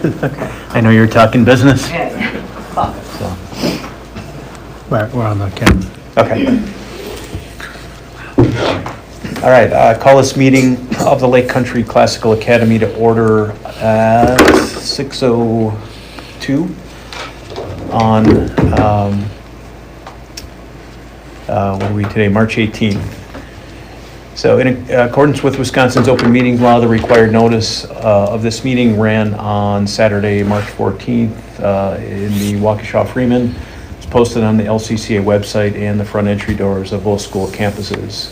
I know you're talking business. So. We're on the camera. Okay. All right, call this meeting of the Lake Country Classical Academy to order at 6:02 on, what are we today, March 18th. So in accordance with Wisconsin's open meeting law, the required notice of this meeting ran on Saturday, March 14th in the Waukesha Freeman. It's posted on the LCCA website and the front entry doors of both school campuses.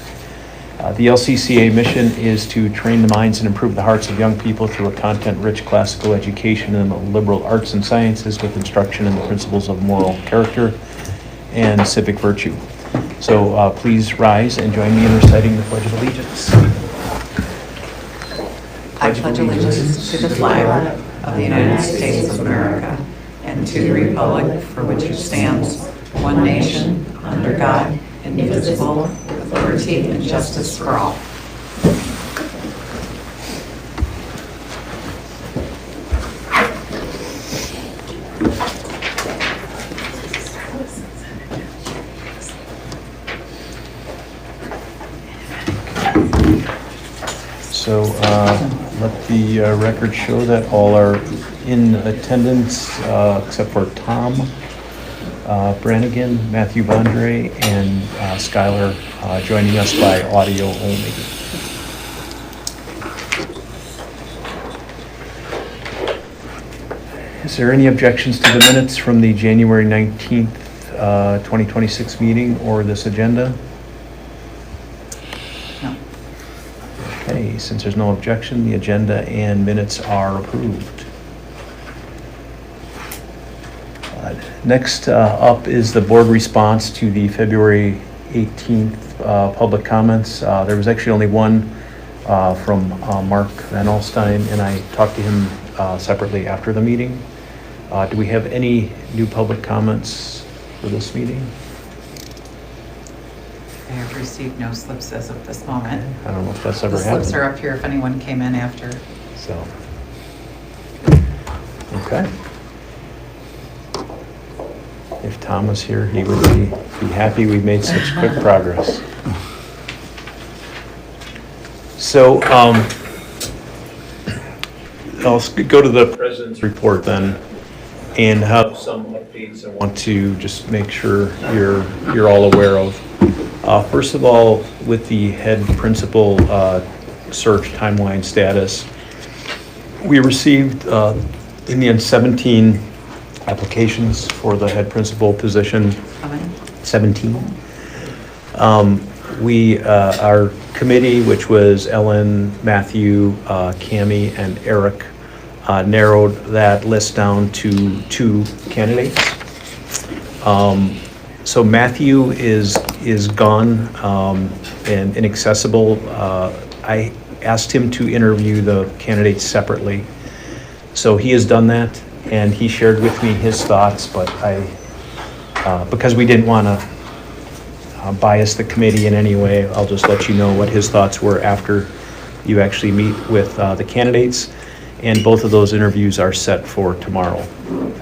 The LCCA mission is to train the minds and improve the hearts of young people through a content-rich classical education in the liberal arts and sciences with instruction in the principles of moral character and civic virtue. So please rise and join me in reciting the Pledge of Allegiance. I pledge allegiance to the flag of the United States of America and to the republic for which it stands, one nation, under God, indivisible, with liberty and justice for all. So let the record show that all are in attendance except for Tom Brannigan, Matthew Vondre, and Skylar joining us by audio only. Is there any objections to the minutes from the January 19th, 2026 meeting or this agenda? No. Okay, since there's no objection, the agenda and minutes are approved. Next up is the board response to the February 18th public comments. There was actually only one from Mark Van Alstyne, and I talked to him separately after the meeting. Do we have any new public comments for this meeting? I have received no slips as of this moment. I don't know if that's ever The happened. slips are up here if anyone came in after. So, okay. If Tom was here, he would be happy we made such quick progress. So, I'll go to the president's report then, and have some updates I want to just make sure you're all aware of. First of all, with the head principal search timeline status, we received in the end 17 applications for the head principal position. How many? 17. Our committee, which was Ellen, Matthew, Cammie, and Eric, narrowed that list down to 2 candidates. So Matthew is gone and inaccessible. I asked him to interview the candidates separately. So he has done that, and he shared with me his thoughts, but because we didn't want to bias the committee in any way, I'll just let you know what his thoughts were after you actually meet with the candidates. And both of those interviews are set for tomorrow,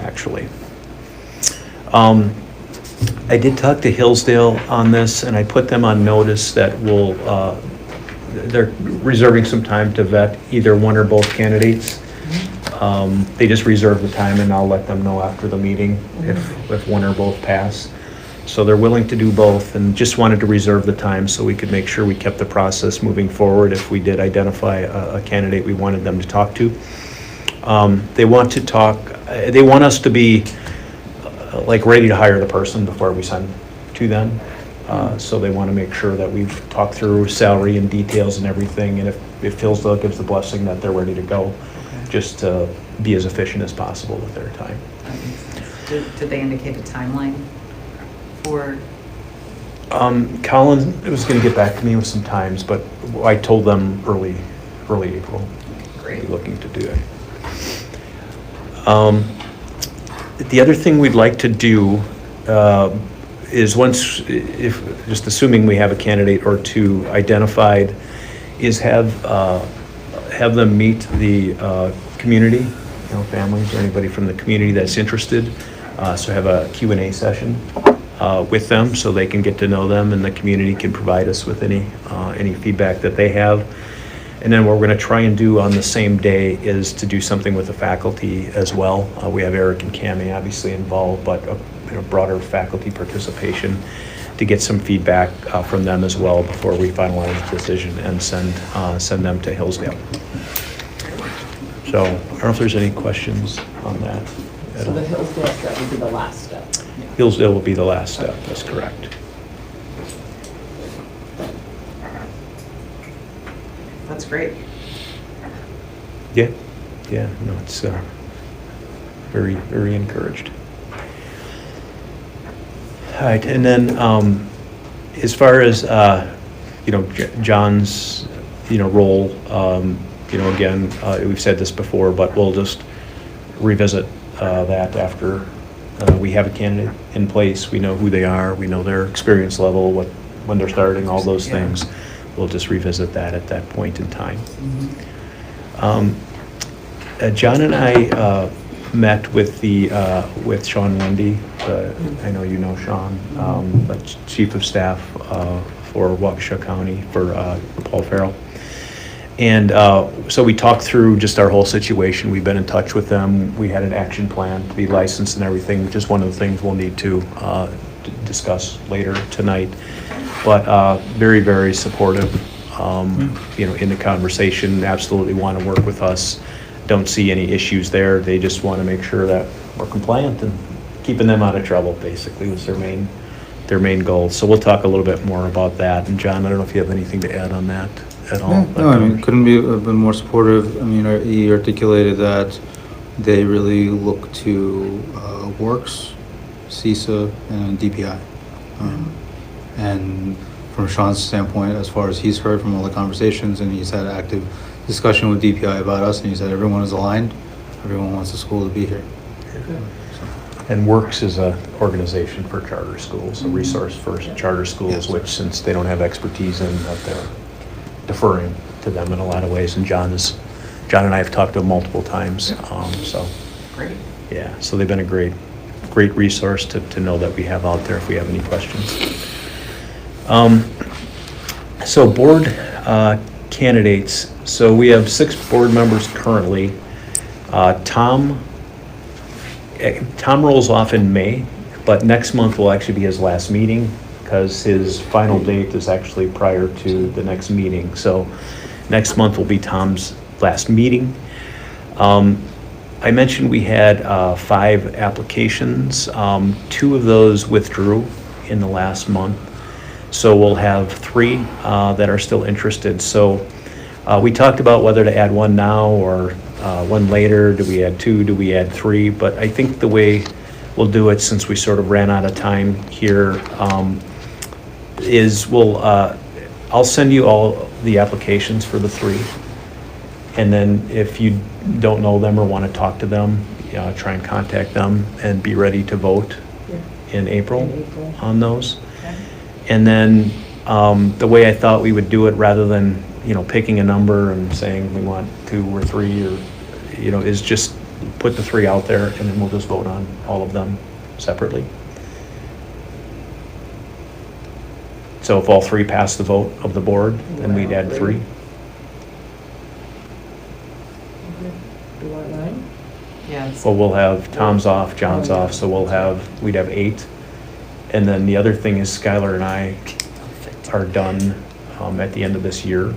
actually. I did talk to Hillsdale on this, and I put them on notice that they're reserving some time to vet either one or both candidates. They just reserve the time, and I'll let them know after the meeting if one or both pass. So they're willing to do both, and just wanted to reserve the time so we could make sure we kept the process moving forward if we did identify a candidate we wanted them to talk to. They want to talk, they want us to be like ready to hire the person before we send to them. So they want to make sure that we've talked through salary and details and everything, and if Hillsdale gives the blessing that they're ready to go, just to be as efficient as possible with their time. Did they indicate a timeline for? Colin was going to get back to me with some times, but I told them early April. Great. Be looking to do it. The other thing we'd like to do is just assuming we have a candidate or two identified, is have them meet the community families or anybody from the community that's interested. So have a Q&A session with them so they can get to know them and the community can provide us with any feedback that they have. And then what we're going to try and do on the same day is to do something with the faculty as well. We have Eric and Cammie obviously involved, but broader faculty participation to get some feedback from them as well before we finalize the decision and send them to Hillsdale. So I don't know if there's any questions on that. So the Hillsdale step would be the last step? Hillsdale will be the last step, that's correct. That's great. Yeah, no, it's very, very encouraged. All right, and then as far as John's role, again, we've said this before, but we'll just revisit that after we have a candidate in place. We know who they are, we know their experience level, when they're starting, all those things. We'll just revisit that at that point in time. John and I met with Sean Wendy. I know you know Sean, Chief of Staff for Waukesha County for Paul Farrell. And so we talked through just our whole situation. We've been in touch with them. We had an action plan to be licensed and everything, which is one of the things we'll need to discuss later tonight. But very, very supportive, in the conversation, absolutely want to work with us. Don't see any issues there. They just want to make sure that we're compliant and keeping them out of trouble, basically, was their main goal. So we'll talk a little bit more about that. And John, I don't know if you have anything to add on that at all. No, I mean, couldn't have been more supportive. I mean, he articulated that they really look to Works, CISA, and DPI. And from Sean's standpoint, as far as he's heard from all the conversations, and he's had active discussion with DPI about us, and he said everyone is aligned, everyone wants the school to be here. And Works is an organization for charter schools, a resource for charter schools, Yes. which since they don't have expertise in that, they're deferring to them in a lot of ways. And John and I have talked to them multiple times. So Great. yeah, so they've been a great resource to know that we have out there if we have any questions. So board candidates. So we have 6 board members currently. Tom rolls off in May, but next month will actually be his last meeting because his final date is actually prior to the next meeting. So next month will be Tom's last meeting. I mentioned we had 5 applications. 2 of those withdrew in the last month. So we'll have 3 that are still interested. So we talked about whether to add 1 now or 1 later. Do we add 2? Do we add 3? But I think the way we'll do it, since we sort of ran out of time here, is I'll send you all the applications for the 3. And then if you don't know them or want to talk to them, try and contact them and be ready to vote in April on those. And then the way I thought we would do it, rather than picking a number and saying we want 2 or 3, or is just put the 3 out there and then we'll just vote on all of them separately. So if all 3 pass the vote of the board, then we'd add 3. Do you want 9? Yeah. Well, we'll have Tom's off, John's off, so we'd have 8. And then the other thing is Skylar and I are done at the end of this year.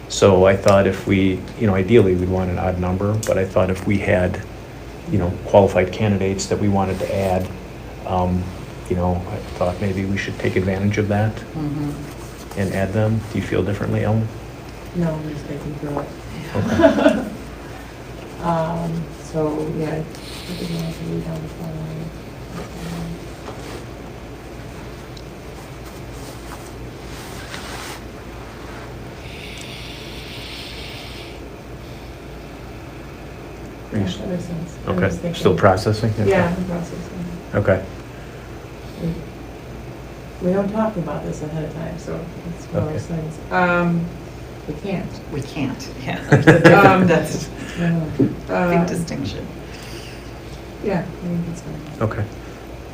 So I thought if we, ideally we'd want an odd number, but I thought if we had, qualified candidates that we wanted to add, I thought maybe we should take advantage of that and add them. Do you feel differently, Ellen? No, I'm just thinking through it. Okay. So, yeah, I think I have to read down the following. Are you Yeah, that makes sense. I'm just Okay, thinking- still processing? Yeah, I'm processing. Okay. We don't talk about this ahead of time, so it's one of those Okay. things. We can't. We can't, yeah. Um, That's No. a big distinction. Yeah, I think it's fine. Okay.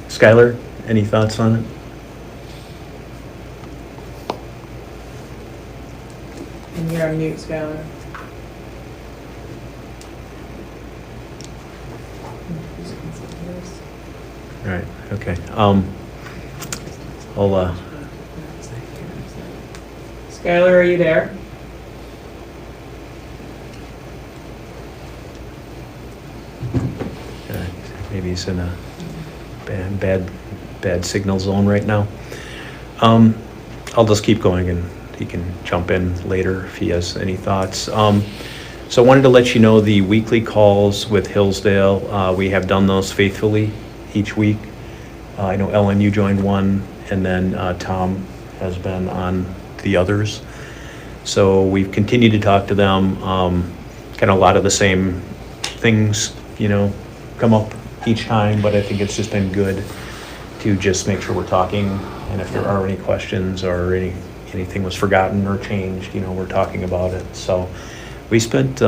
Skylar, any thoughts on it? And you're on mute, Skylar. All right, okay. I'll, Skylar, are you there? maybe he's in a bad signal zone right now. I'll just keep going and he can jump in later if he has any thoughts. So I wanted to let you know the weekly calls with Hillsdale, we have done those faithfully each week. I know Ellen, you joined one, and then Tom has been on the others. So we've continued to talk to them. Kind of a lot of the same things, come up each time, but I think it's just been good to just make sure we're talking, and if there are any questions or anything was forgotten or changed, we're talking about it. So we spent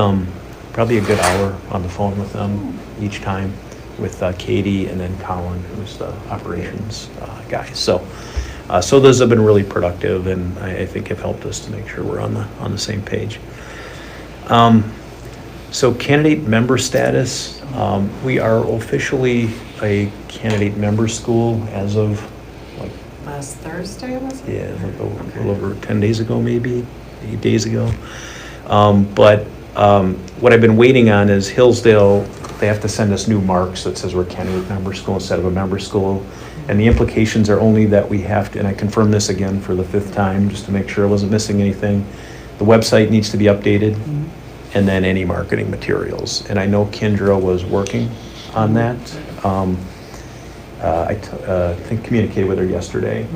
probably a good hour on the phone with them each time, with Katie and then Colin, who's the operations guy. So those have been really productive, and I think have helped us to make sure we're on the same page. So candidate member status, we are officially a candidate member school as of Last Thursday, was it? yeah, like a little over 10 days ago, maybe 8 days ago. But what I've been waiting on is Hillsdale, they have to send us new marks that says we're a candidate member school instead of a member school. And the implications are only that we have to, and I confirmed this again for the 5th time, just to make sure I wasn't missing anything. The website needs to be updated, and then any marketing materials. And I know Kendra was working on that. I think communicated with her yesterday.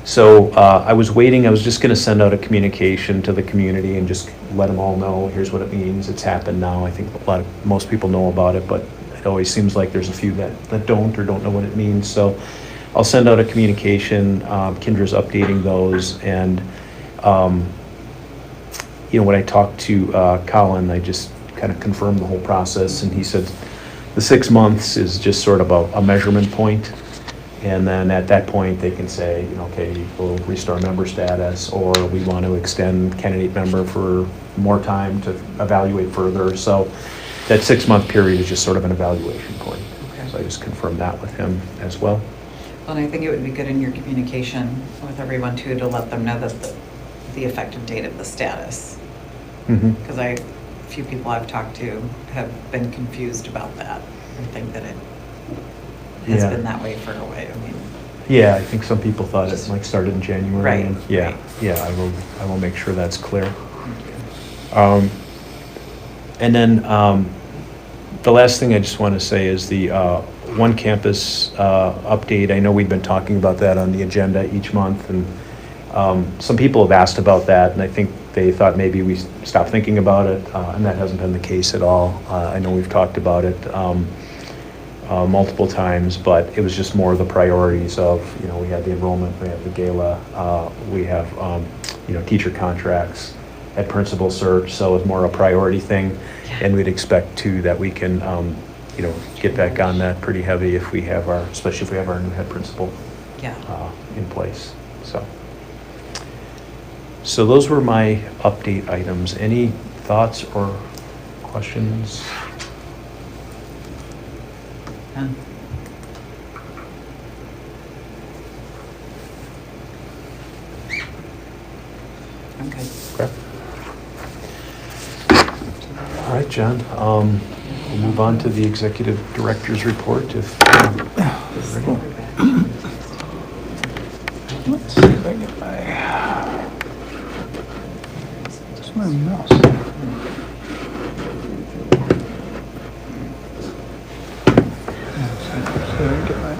So I was waiting, I was just gonna send out a communication to the community and just let them all know, here's what it means, it's happened now. I think most people know about it, but it always seems like there's a few that don't or don't know what it means. So I'll send out a communication, Kendra's updating those, and when I talked to Colin, I just kind of confirmed the whole process, and he said the 6 months is just sort of a measurement point. And then at that point, they can say, okay, we'll restore member status, or we want to extend candidate member for more time to evaluate further. So that 6-month period is just sort of an evaluation point. Okay. So I just confirmed that with him as well. Well, and I think it would be good in your communication with everyone too, to let them know that the effective date of the status. Because a few people I've talked to have been confused about that and think that it has Yeah. been that way for a way. I mean, Yeah, I think some people thought it started in January. Right, and Yeah, right. yeah, I will make sure that's clear. thank you. And then the last thing I just want to say is the One Campus update. I know we've been talking about that on the agenda each month, and some people have asked about that, and I think they thought maybe we stopped thinking about it, and that hasn't been the case at all. I know we've talked about it multiple times, but it was just more the priorities of, we had the enrollment, we have the gala, we have, teacher contracts, at principal search, so it's more a priority thing. Yeah. And we'd expect too that we can, get back on that pretty heavy if we have especially if we have our new head principal Yeah. in place, So those were my update items. Any thoughts or questions? Done. Okay. Okay. All right, John, we'll move on to the executive director's report if you're ready. Let's see if I get where's my mouse?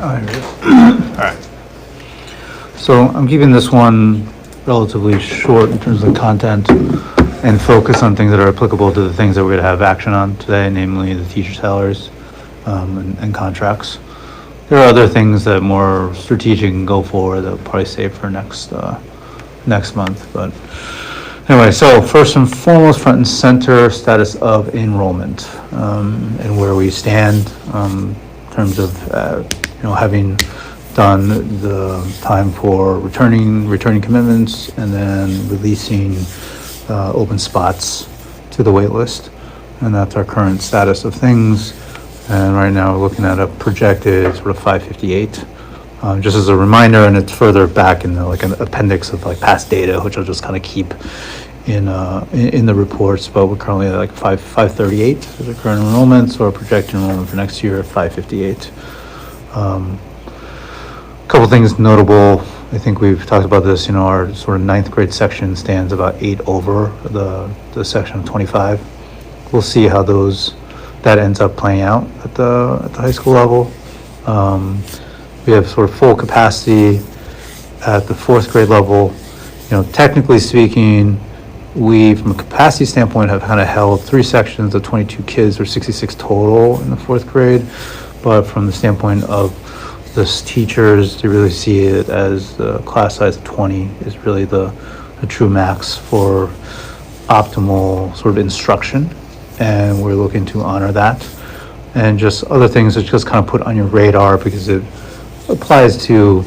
Oh, here it is. All right. So I'm keeping this one relatively short in terms of the content and focus on things that are applicable to the things that we're going to have action on today, namely the teacher salaries and contracts. There are other things that more strategic and go forward that we'll probably save for next month, but Anyway, so first and foremost, front and center, status of enrollment, and where we stand, in terms of, having done the time for returning commitments and then releasing, open spots to the wait list. And that's our current status of things. And right now, we're looking at a projected sort of 558. Just as a reminder, and it's further back in like an appendix of like past data, which I'll just kind of keep in the reports, but we're currently at like 538 is the current enrollment, so our projected enrollment for next year, 558. Couple things notable, I think we've talked about this, our sort of ninth grade section stands about 8 over the section of 25. We'll see how that ends up playing out at the high school level. We have sort of full capacity at the 4th grade level. Technically speaking, we, from a capacity standpoint, have kind of held 3 sections of 22 kids, or 66 total in the 4th grade. But from the standpoint of the teachers, to really see it as the class size of 20 is really the true max for optimal sort of instruction. And we're looking to honor that. And just other things that just kind of put on your radar, because it applies to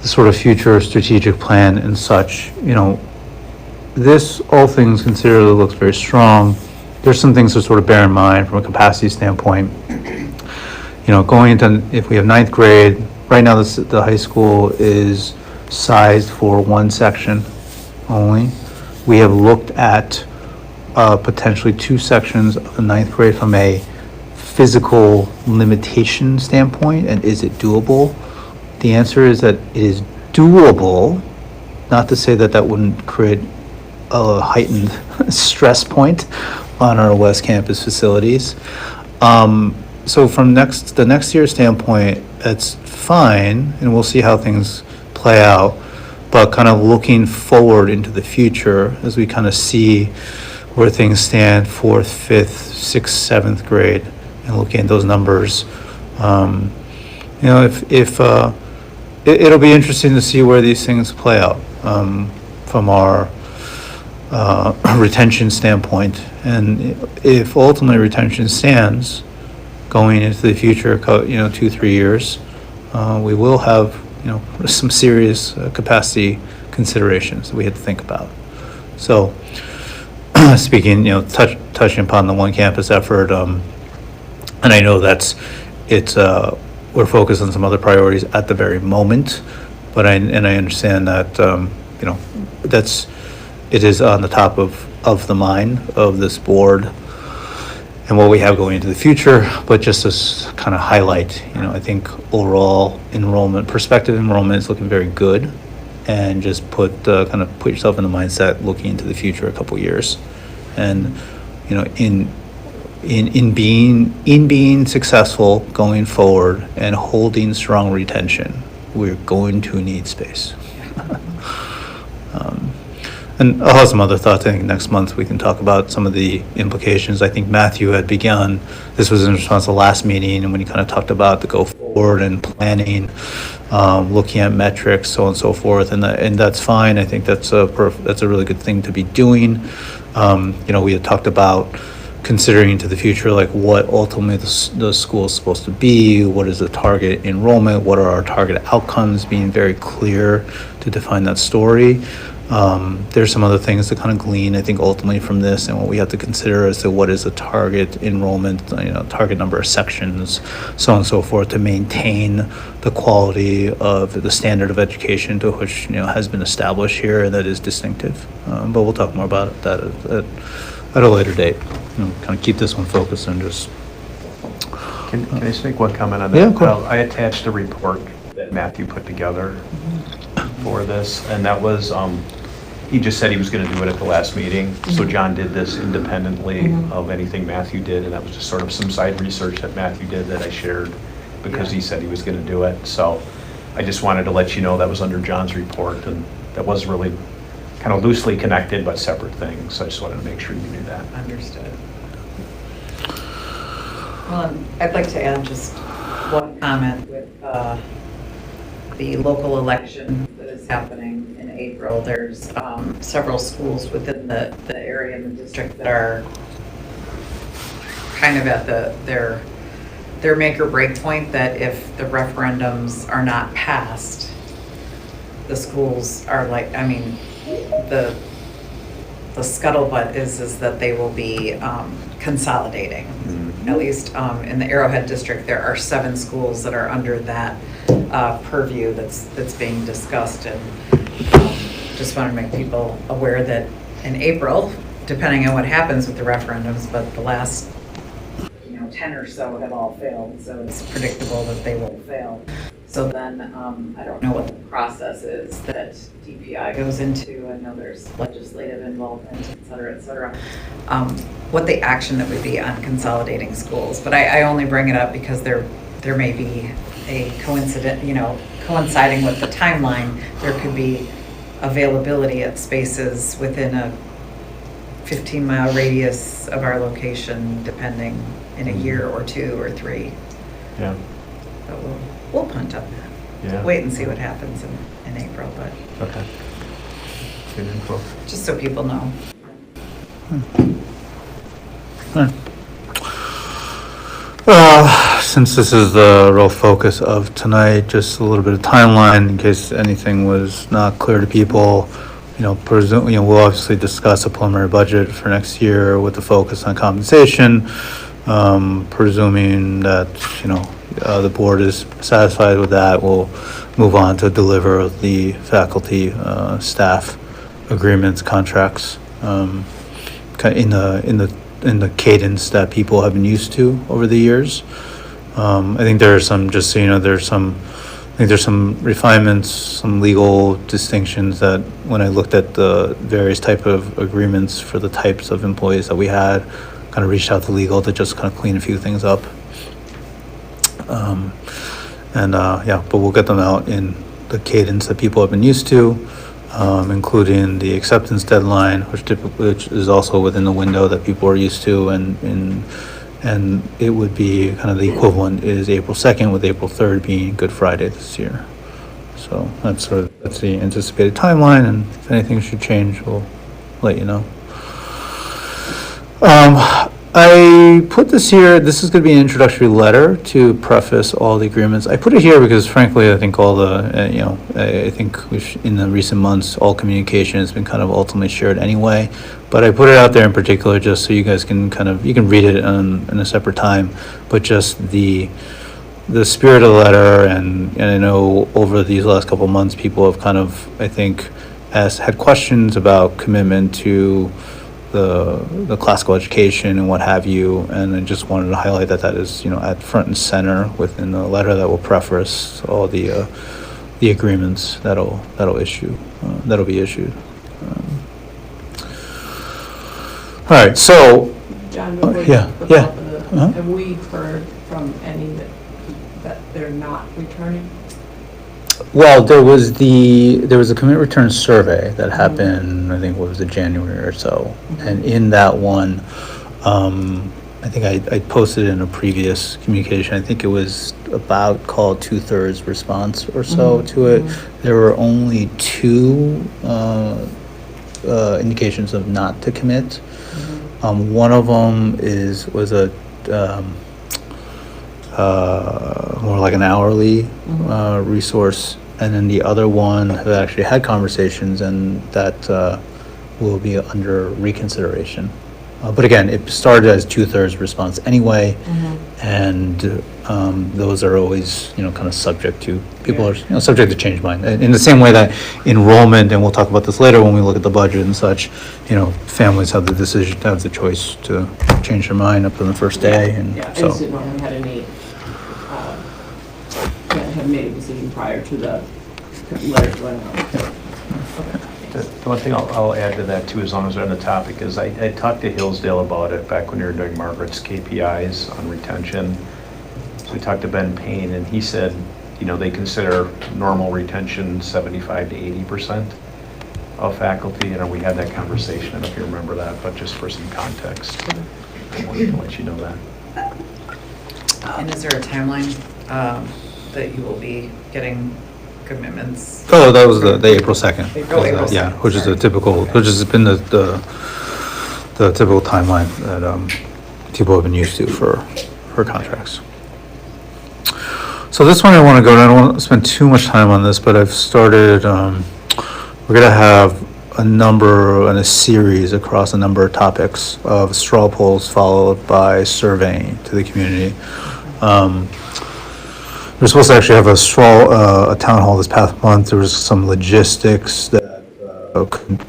the sort of future strategic plan and such. This, all things considered, looks very strong. There's some things to sort of bear in mind from a capacity standpoint. Going into, if we have 9th grade, right now the high school is sized for 1 section only. We have looked at potentially 2 sections of the 9th grade from a physical limitation standpoint, and is it doable? The answer is that it is doable, not to say that wouldn't create a heightened stress point on our West Campus facilities. So from the next year standpoint, that's fine, and we'll see how things play out, but kind of looking forward into the future as we kind of see where things stand 4th, 5th, 6th, 7th grade, and looking at those numbers. It'll be interesting to see where these things play out from our retention standpoint. And if ultimately retention stands going into the future, 2-3 years, we will have, some serious capacity considerations that we have to think about. So speaking, touching upon the one campus effort, and I know we're focused on some other priorities at the very moment, but I understand that, it is on the top of the mind of this board and what we have going into the future. But just to kind of highlight, I think overall prospective enrollment is looking very good, and just put yourself in the mindset looking into the future a couple years, and in being successful going forward and holding strong retention, we're going to need space. And I'll have some other thoughts. I think next month we can talk about some of the implications. I think Matthew had begun, this was in response to the last meeting, and when he kind of talked about the go forward and planning, looking at metrics, so on and so forth, and that's fine. I think that's a really good thing to be doing. We had talked about considering into the future, like what ultimately the school is supposed to be, what is the target enrollment, what are our target outcomes, being very clear to define that story. There's some other things to kind of glean, I think, ultimately from this, and what we have to consider as to what is the target enrollment, target number of sections, so on and so forth, to maintain the quality of the standard of education to which, has been established here and that is distinctive. But we'll talk more about that at a later date. Kind of keep this one focused and just. Can I just make one comment on that? Yeah, of course. I attached a report that Matthew put together for this, and that was, he just said he was going to do it at the last meeting. So John did this independently of anything Matthew did, and that was just sort of some side research that Matthew did that I shared because he said he was going to do it. So I just wanted to let you know that was under John's report, and that was really kind of loosely connected but separate things. So I just wanted to make sure you knew that. Understood. Well, I'd like to add just one comment with the local election that is happening in April. There's several schools within the area and the district that are kind of at their make or break point, that if the referendums are not passed, the schools are like, I mean, the scuttlebutt is that they will be consolidating. At least in the Arrowhead district, there are 7 schools that are under that purview that's being discussed. And just want to make people aware that in April, depending on what happens with the referendums, but the last 10 or so have all failed, so it's predictable that they will fail. So then, I don't know what the process is that DPI goes into. I know there's legislative involvement, et cetera, what the action that would be on consolidating schools. But I only bring it up because there may be a coincident, coinciding with the timeline, there could be availability at spaces within a 15-mile radius of our location, depending in a year or 2 or 3. Yeah. But we'll punt up that. Yeah. Wait and see what happens in April, but Okay. Good info. just so people know. Since this is the real focus of tonight, just a little bit of timeline in case anything was not clear to people. We'll obviously discuss a preliminary budget for next year with the focus on compensation. Presuming that, the board is satisfied with that, we'll move on to deliver the faculty, staff agreements, contracts, in the cadence that people have been used to over the years. I think there are some, just so you know, there's some refinements, some legal distinctions that when I looked at the various type of agreements for the types of employees that we had, kind of reached out to legal to just kind of clean a few things up. But we'll get them out in the cadence that people have been used to, including the acceptance deadline, which is also within the window that people are used to, and it would be kind of the equivalent is April 2nd, with April 3rd being Good Friday this year. So that's the anticipated timeline, and if anything should change, we'll let you know. I put this here, this is going to be an introductory letter to preface all the agreements. I put it here because frankly, I think all the, I think in the recent months, all communication has been kind of ultimately shared anyway. But I put it out there in particular just so you guys can you can read it in a separate time. But just the spirit of the letter, and I know over these last couple of months, people have kind of, I think, had questions about commitment to the classical education and what have you, and I just wanted to highlight that is at front and center within the letter that will preface all the agreements that'll be issued. All right, so John, before you yeah. go off of the- Uh-huh. have we heard from any that they're not returning? well, there was a commit return survey that happened, I think, what was it, January or so, and in that one, I think I posted in a previous communication, I think it was about called 2/3 response or so to it. There were only 2 indications of not to commit. One of them was a more like an hourly resource, and then the other one have actually had conversations, and that will be under reconsideration. But again, it started as 2/3 response anyway, and those are always kind of subject to people are subject to change mind. In the same way that enrollment, and we'll talk about this later when we look at the budget and such, families have the choice to change their mind up to the first day, and Yeah, I so. just didn't know if we had any, that have made a decision prior to the letter going out. The one thing I'll add to that too, as long as we're on the topic, is I talked to Hillsdale about it back when we were doing Margaret's KPIs on retention. So we talked to Ben Payne, and he said, they consider normal retention 75 to 80% of faculty. We had that conversation, I don't know if you remember that, but just for some context, I wanted to let you know that. And is there a timeline that you will be getting commitments. Oh, that was the April 2nd. April Yeah, 2nd, which is a sorry. typical, which has been the typical timeline that people have been used to for contracts. So this one I want to go, and I don't want to spend too much time on this, but I've started, we're going to have a number and a series across a number of topics of straw polls followed by surveying to the community. We're supposed to actually have a town hall this past month. There was some logistics that couldn't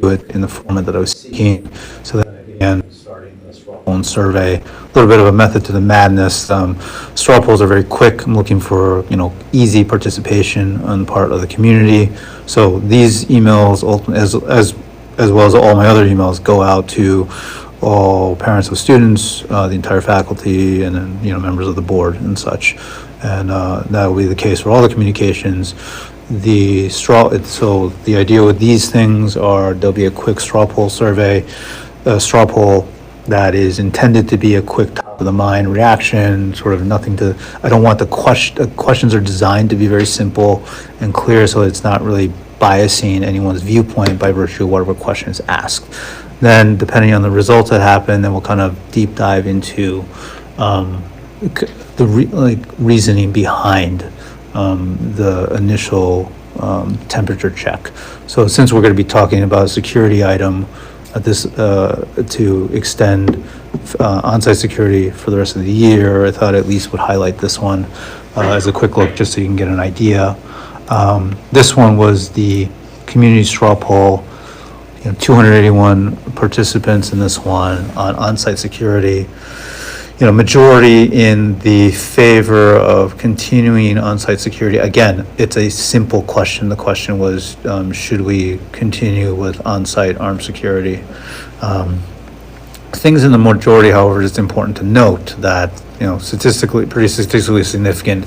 do it in the format that I was seeking. So then I began starting the straw poll and survey, a little bit of a method to the madness. Straw polls are very quick. I'm looking for, easy participation on the part of the community. So these emails, as well as all my other emails, go out to all parents of students, the entire faculty, and then, members of the board and such. And that will be the case for all the communications. So the idea with these things are there'll be a quick straw poll survey, a straw poll that is intended to be a quick top of the mind reaction, sort of nothing to, I don't want the questions are designed to be very simple and clear, so it's not really biasing anyone's viewpoint by virtue of whatever question is asked. Then, depending on the results that happen, then we'll kind of deep dive into the reasoning behind the initial temperature check. So since we're going to be talking about a security item, to extend on-site security for the rest of the year, I thought at least would highlight this one as a quick look, just so you can get an idea. This one was the community straw poll. 281 participants in this one on on-site security. Majority in the favor of continuing on-site security. Again, it's a simple question. The question was, should we continue with on-site armed security? Things in the majority, however, it's important to note that, pretty statistically significant,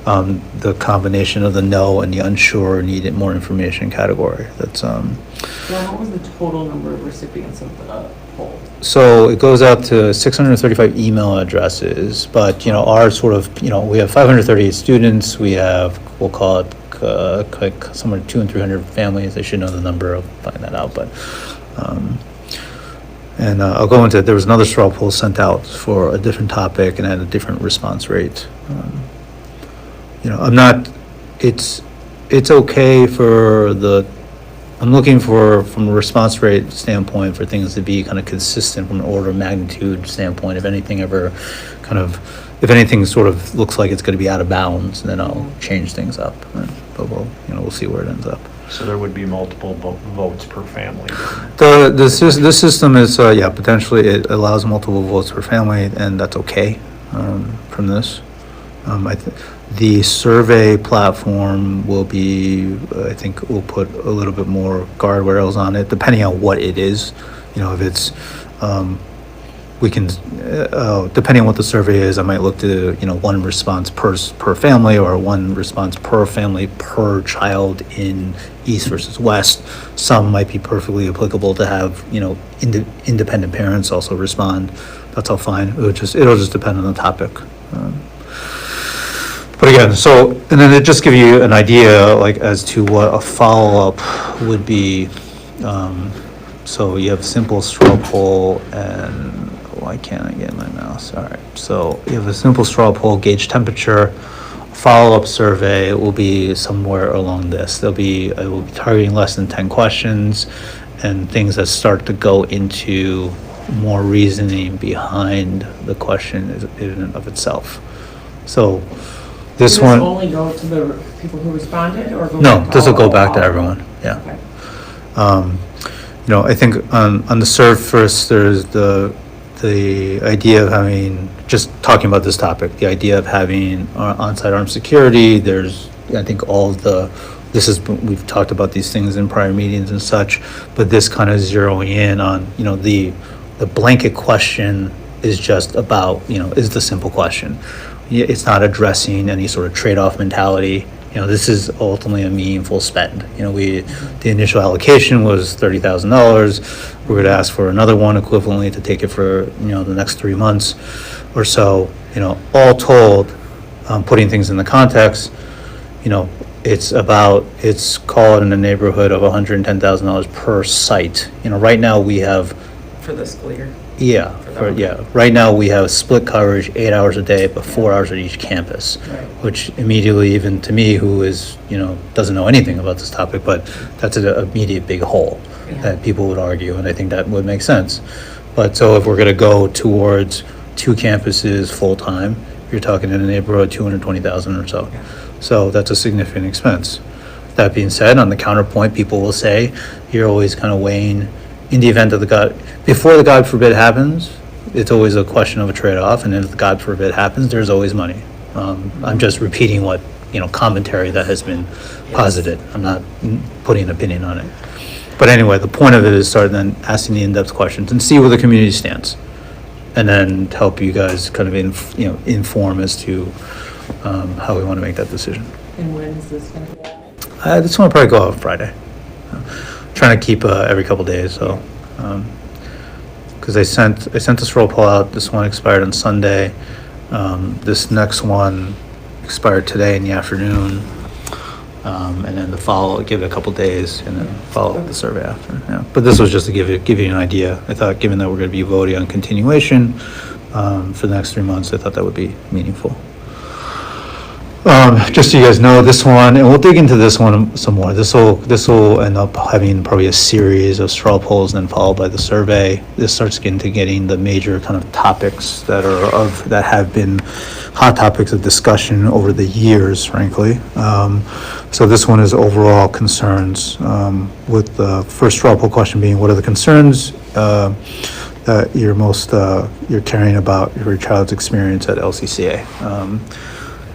the combination of the no and the unsure needed more information category. That's, John, what was the total number of recipients of the poll? So it goes out to 635 email addresses, but, our sort of, we have 538 students, we have, we'll call it, like somewhere 200 and 300 families. I should know the number, I'll find that out, but, and I'll go into it. There was another straw poll sent out for a different topic and had a different response rate. It's okay I'm looking for, from a response rate standpoint, for things to be kind of consistent from an order of magnitude standpoint. If anything sort of looks like it's going to be out of bounds, then I'll change things up. But we'll see where it ends up. So there would be multiple votes per family. The system is, potentially it allows multiple votes per family, and that's okay from this. The survey platform will be, I think we'll put a little bit more guardrails on it, depending on what it is. If it's, we can, depending on what the survey is, I might look to, one response per family, or one response per family per child in East versus West. Some might be perfectly applicable to have, independent parents also respond. That's all fine. It'll just depend on the topic. But again, and then it just give you an idea, like, as to what a follow-up would be. So you have simple straw poll, and why can't I get my mouse? All right, so you have a simple straw poll, gauge temperature, follow-up survey will be somewhere along this. I will be targeting less than 10 questions, and things that start to go into more reasoning behind the question in and of itself. So this Does one, only go to the people who responded, or go no, back to this will go all- back to all- everyone, yeah. Okay. I think on the surface, there's the idea of having, just talking about this topic, the idea of having on-site armed security. There's, I think, we've talked about these things in prior meetings and such, but this kind of zeroing in on, the blanket question is just about, is the simple question. It's not addressing any sort of trade-off mentality. This is ultimately a meaningful spend. The initial allocation was $30,000. We're going to ask for another one equivalently to take it for, the next 3 months or so. All told, putting things in the context, it's called in the neighborhood of $110,000 per site. Right now we have, For the school year. yeah, For that one. right now we have split coverage, 8 hours a day, but 4 hours at each campus. Right. Which immediately, even to me, who is, doesn't know anything about this topic, but that's an immediate big hole Yeah. that people would argue, and I think that would make sense. But so if we're gonna go towards 2 campuses full-time, you're talking in the neighborhood 220,000 or so. Yeah. So that's a significant expense. That being said, on the counterpoint, people will say, you're always kind of weighing, in the event of before the God forbid happens, it's always a question of a trade-off, and if the God forbid happens, there's always money. I'm just repeating what, commentary that has been posited. I'm not putting an opinion on it. But anyway, the point of it is start then asking the in-depth questions and see where the community stands. And then help you guys kind of inform as to how we want to make that decision. And when is this going to be? This one will probably go out Friday. Trying to keep every couple days, so. Because I sent this roll call out, this one expired on Sunday. This next one expired today in the afternoon. And then give it a couple days and then follow up the survey after, yeah. But this was just to give you an idea. I thought, given that we're gonna be voting on continuation, for the next 3 months, I thought that would be meaningful. Just so you guys know, this one, and we'll dig into this one some more. This will end up having probably a series of straw polls, and then followed by the survey. This starts getting the major kind of topics that have been hot topics of discussion over the years, frankly. So this one is overall concerns, with the first straw poll question being, what are the concerns that you're caring about your child's experience at LCCA?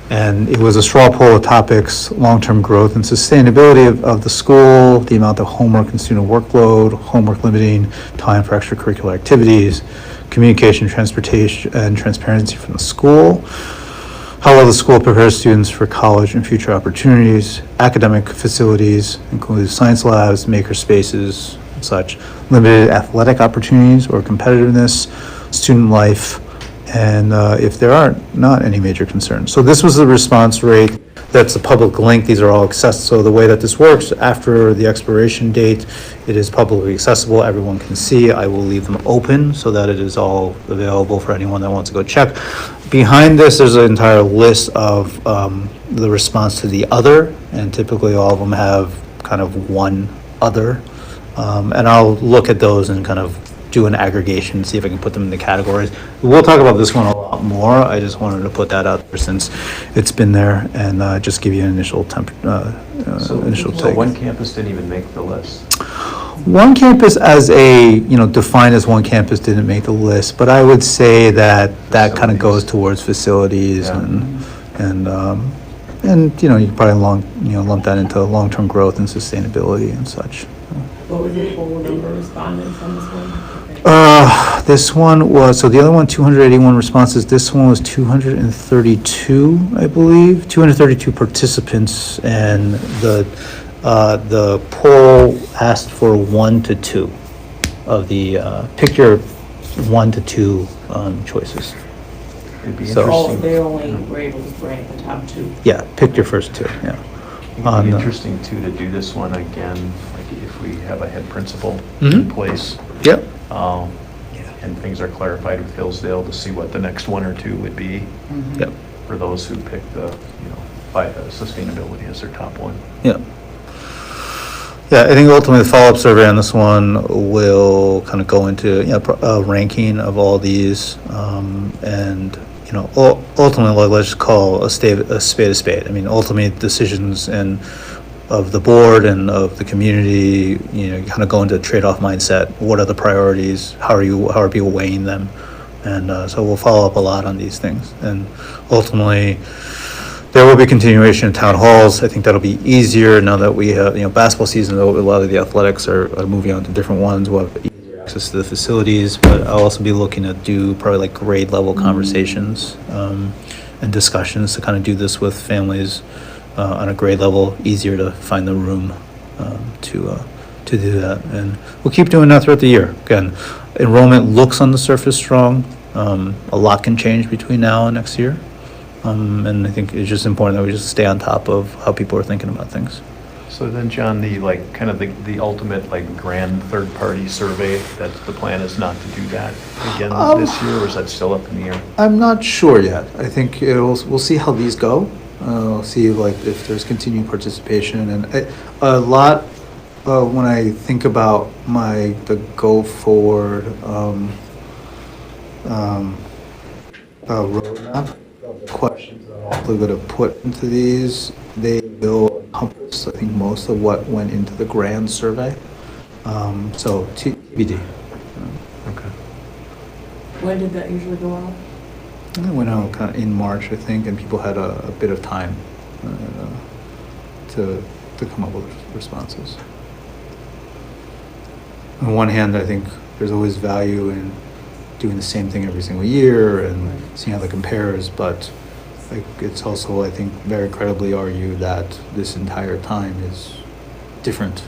And it was a straw poll of topics: long-term growth and sustainability of the school, the amount of homework and student workload, homework limiting time for extracurricular activities, communication, transportation, and transparency from the school, how well the school prepares students for college and future opportunities, academic facilities, including science labs, maker spaces, and such, limited athletic opportunities or competitiveness, student life, and if there are not any major concerns. So this was the response rate. That's a public link. These are all accessible. So the way that this works, after the expiration date, it is publicly accessible. Everyone can see. I will leave them open so that it is all available for anyone that wants to go check. Behind this, there's an entire list of the response to the other, and typically all of them have kind of one other. And I'll look at those and kind of do an aggregation, see if I can put them in the categories. We'll talk about this one a lot more. I just wanted to put that out there since it's been there, and just give you an initial So take. one campus didn't even make the list? One campus defined as one campus didn't make the list, but I would say that kind of goes towards facilities, Yeah. and you could probably lump that into long-term growth and sustainability and such. What was the total number of respondents on this one? This one was, so the other one, 281 responses. This one was 232, I believe, 232 participants, and the poll asked for 1 to 2 of the, pick your 1 to 2 choices. It'd be So- interesting. They only were able to rank the top 2. Yeah, pick your first 2, yeah. It'd be interesting too to do this one again, like if we have a head principal in Mhm. place. Yep. And things are clarified with Hillsdale, to see what the next 1 or 2 would be Yep. for those who pick sustainability as their top one. Yeah. Yeah, I think ultimately the follow-up survey on this one will kind of go into, a ranking of all these, and, ultimately, let's just call a spade a spade. I mean, ultimately, decisions of the board and of the community, you kind of go into a trade-off mindset. What are the priorities? How are people weighing them? And so we'll follow up a lot on these things. And ultimately, there will be continuation of town halls. I think that'll be easier now that we have, basketball season, a lot of the athletics are moving on to different ones. We'll have easier access to the facilities, but I'll also be looking to do probably like grade level conversations and discussions to kind of do this with families on a grade level, easier to find the room to do that. And we'll keep doing that throughout the year. Again, enrollment looks on the surface strong. A lot can change between now and next year. And I think it's just important that we just stay on top of how people are thinking about things. So then, John, the like, kind of the ultimate like grand third-party survey, that the plan is not to do that again this year, or is that still up in the air? I'm not sure yet. I think we'll see how these go. See like if there's continued participation and a lot. When I think about the go forward roadmap, the questions that I'm hopefully going to put into these, they will encompass, I think, most of what went into the grand survey. So TBD. Okay. When did that usually go out? And it went out kind of in March, I think, and people had a bit of time to come up with responses. On one hand, I think there's always value in doing the same thing every single year and seeing how that compares, but like it's also, I think, very credibly argued that this entire time is different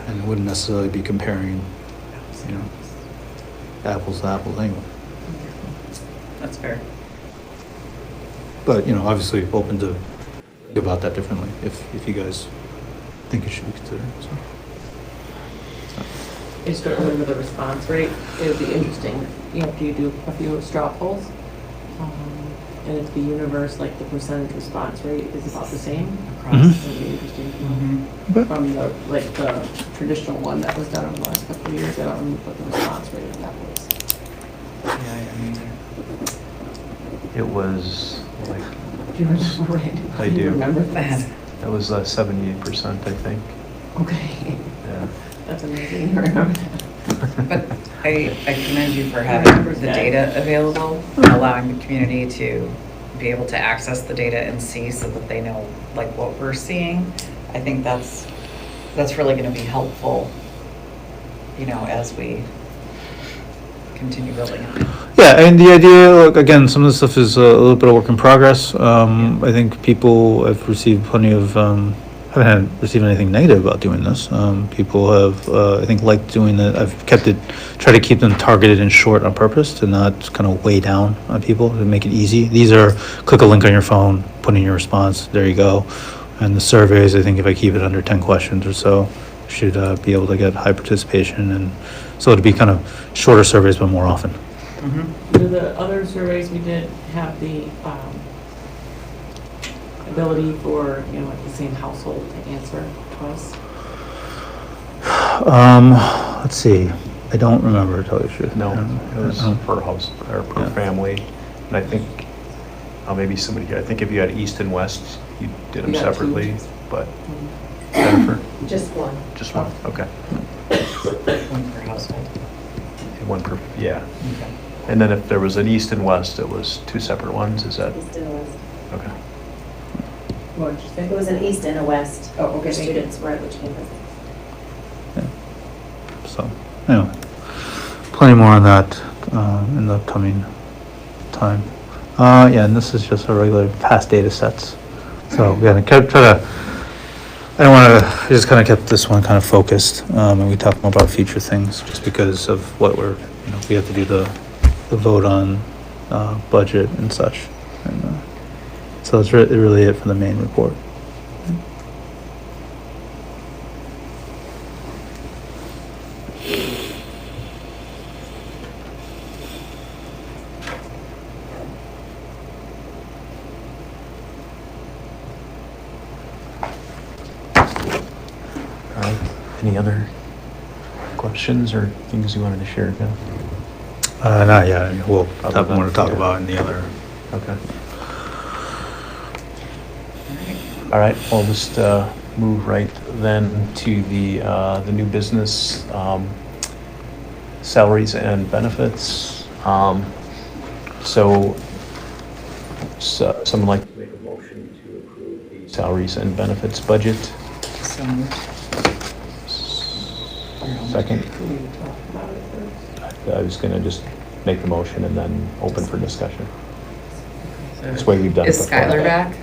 and wouldn't necessarily be comparing, you know, apples to apples anyway. That's fair. But, you know, obviously open to think about that differently if you guys think it should be considered, so. I just don't remember the response rate. It would be interesting, you know, if you do a few straw polls, and if the universe, like the percentage response rate is about the same across, Mhm. it would be interesting to know. From the, like the traditional one that was done over the last couple of years, I don't remember what the response rate of that was. It was like, Do you remember, Randy? I do. Remember Bad. that? that was 78%, I think. Okay, Yeah. that's amazing, you remember that. But I commend you for having the data available, allowing the community to be able to access the data and see so that they know like what we're seeing. I think that's really going to be helpful, you know, as we continue building on it. Yeah, and the idea, look, again, some of this stuff is a little bit of work in progress. I think people have received plenty of, haven't received anything negative about doing this. People have, I think, liked doing it. I've try to keep them targeted and short on purpose to not kind of weigh down on people, to make it easy. These are, click a link on your phone, put in your response, there you go. And the surveys, I think if I keep it under 10 questions or so, should be able to get high participation. And so it'd be kind of shorter surveys, but more often. Do the other surveys we did have the ability for, you know, like the same household to answer us? Let's see. I don't remember, to tell you the truth. No, it was per house, or per Yeah. family. And I think, maybe somebody, I think if you had east and west, you did them You got two. separately, but Jennifer, Just one. just one, okay. One per household. One per, yeah. And then if there was an east and west, it was two separate ones, is that, East and a west. okay. What did you say? It was an east and a west. Oh, okay, thank you. Students were at which campus? So, anyway, plenty more on that in the upcoming time. Yeah, and this is just our regular past data sets. So, we gotta try to, I don't want to, I just kind of kept this one kind of focused, and we talk more about future things, just because of what we're, you know, we have to do the vote on budget and such. And, so that's really it for the main report. All right, any other questions or things you wanted to share, Ken? Not yet, we'll Other have more to than- talk yeah. about in the other. Okay. All right, I'll just move right then to the new business, salaries and benefits. So someone like to make a motion to approve the salaries and benefits budget? So moved. Second? We need to talk about it first. I was gonna just make the motion and then open for discussion. This way we've done it Is before. Skylar back?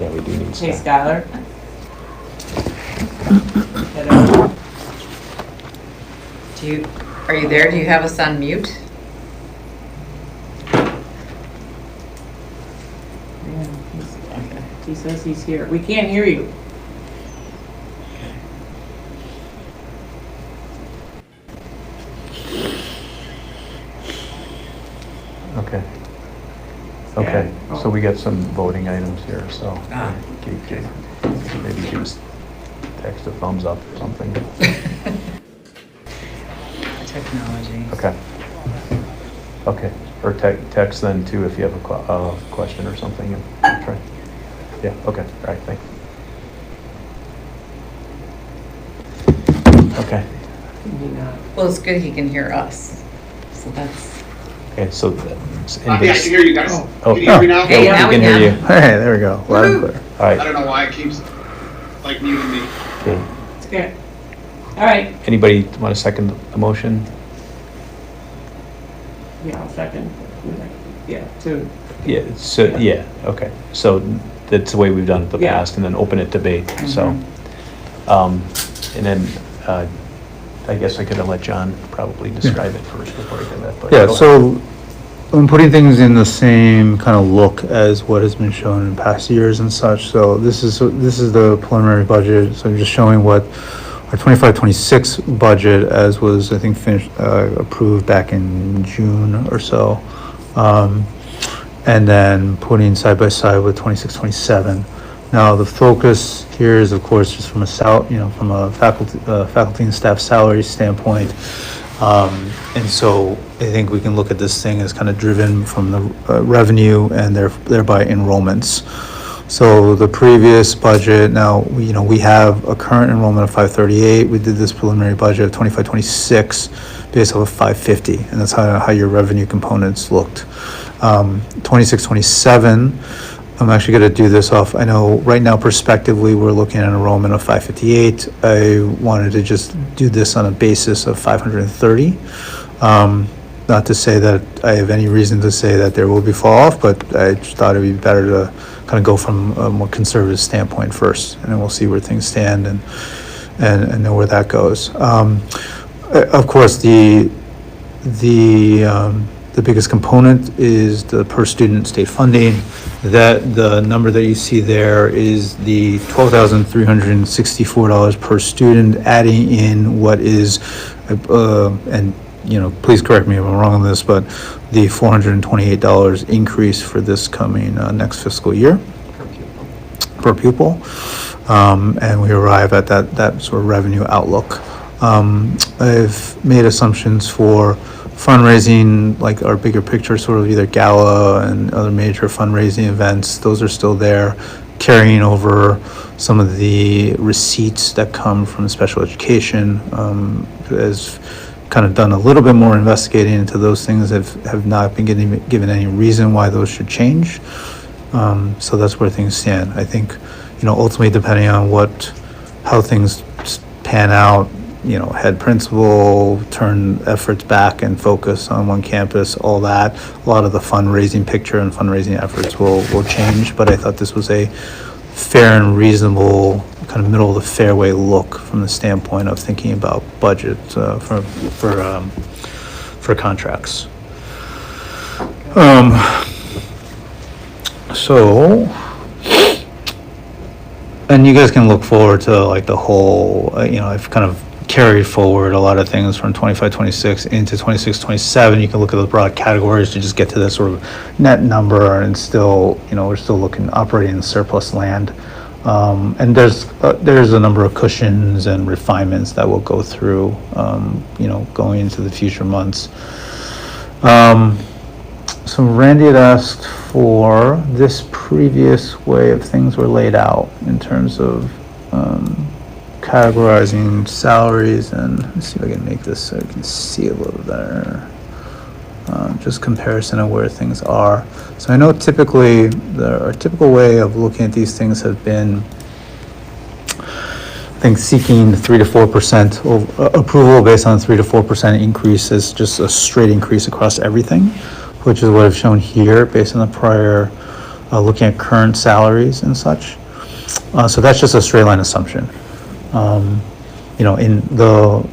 Yeah, we do need Hey, Scott. Skylar? Hello? Are you there? Do you have us on mute? He says he's here. We can't hear you. Okay. Okay, Yeah. so we got some voting items here, so Ah. maybe you can just text a thumbs up or something. Technology. Okay. Okay, or text then too if you have a question or something. And try. Yeah, okay, all right, thanks. Okay, Can he not? Well, it's good he can hear us, so that's. okay, so. Yeah, I can hear you guys. Oh, Can you hear me now? Hey, yeah, now we we can hear can. you. Hey, there we go, loud and clear. All I right, don't know why it keeps, like, muting me. okay. It's good. All right. Anybody want to second the motion? Yeah, I'll second. Yeah, two. Yeah, so, yeah, okay. So that's the way we've done it in the Yeah. past, and then open it debate, so. And then, I guess I could have let John probably describe it first before I did that, but. Yeah, go so I'm putting things in the same kind of look as what has been shown in past years and such. So this is the preliminary budget. So I'm just showing what our 25-26 budget, as was, I think, finished, approved back in June or so. And then putting side by side with 26-27. Now, the focus here is, of course, just from from a faculty and staff salary standpoint. And so I think we can look at this thing as kind of driven from the revenue and thereby enrollments. So the previous budget, now, we have a current enrollment of 538. We did this preliminary budget of 25-26 based off of 550, and that's how your revenue components looked. 26-27. I'm actually going to do this off, I know right now prospectively, we're looking at an enrollment of 558. I wanted to just do this on a basis of 530. Not to say that I have any reason to say that there will be fall off, but I just thought it'd be better to kind of go from a more conservative standpoint first, and then we'll see where things stand and know where that goes. Of course, the biggest component is the per student state funding. That the number that you see there is the $12,364 per student, adding in what is, and please correct me if I'm wrong on this, but the $428 increase for this coming next fiscal year per pupil. And we arrive at that sort of revenue outlook. I've made assumptions for fundraising, like our bigger picture, sort of either gala and other major fundraising events. Those are still there, carrying over some of the receipts that come from special education. As kind of done a little bit more investigating into those things, have not been given any reason why those should change. So that's where things stand. I think, ultimately, depending on how things pan out, head principal, turn efforts back and focus on one campus, all that. A lot of the fundraising picture and fundraising efforts will change, but I thought this was a fair and reasonable, kind of middle of the fairway look from the standpoint of thinking about budget for contracts. So, and you guys can look forward to like the whole, I've kind of carried forward a lot of things from 25-26 into 26-27. You can look at the broad categories to just get to this sort of net number, and still, we're still operating in surplus land. And there's a number of cushions and refinements that we'll go through, going into the future months. So Randy had asked for this previous way of things were laid out in terms of categorizing salaries, and let's see if I can make this so I can see a little better. Just comparison of where things are. So I know typically our typical way of looking at these things have been, I think, seeking 3 to 4% approval based on 3 to 4% increase as just a straight increase across everything, which is what I've shown here based on the prior, looking at current salaries and such. So that's just a straight line assumption. In the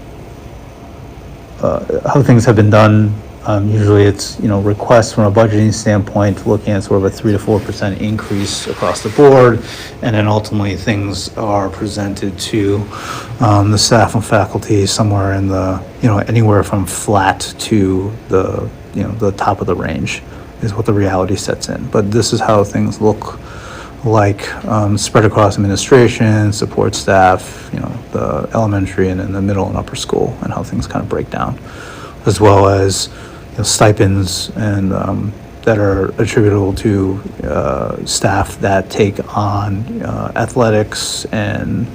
how things have been done Usually it's, requests from a budgeting standpoint, looking at sort of a 3 to 4% increase across the board. And then ultimately, things are presented to the staff and faculty somewhere in the, anywhere from flat to the top of the range is what the reality sets in. But this is how things look like spread across administration, support staff, the elementary and then the middle and upper school, and how things kind of break down, as well as stipends and that are attributable to staff that take on athletics and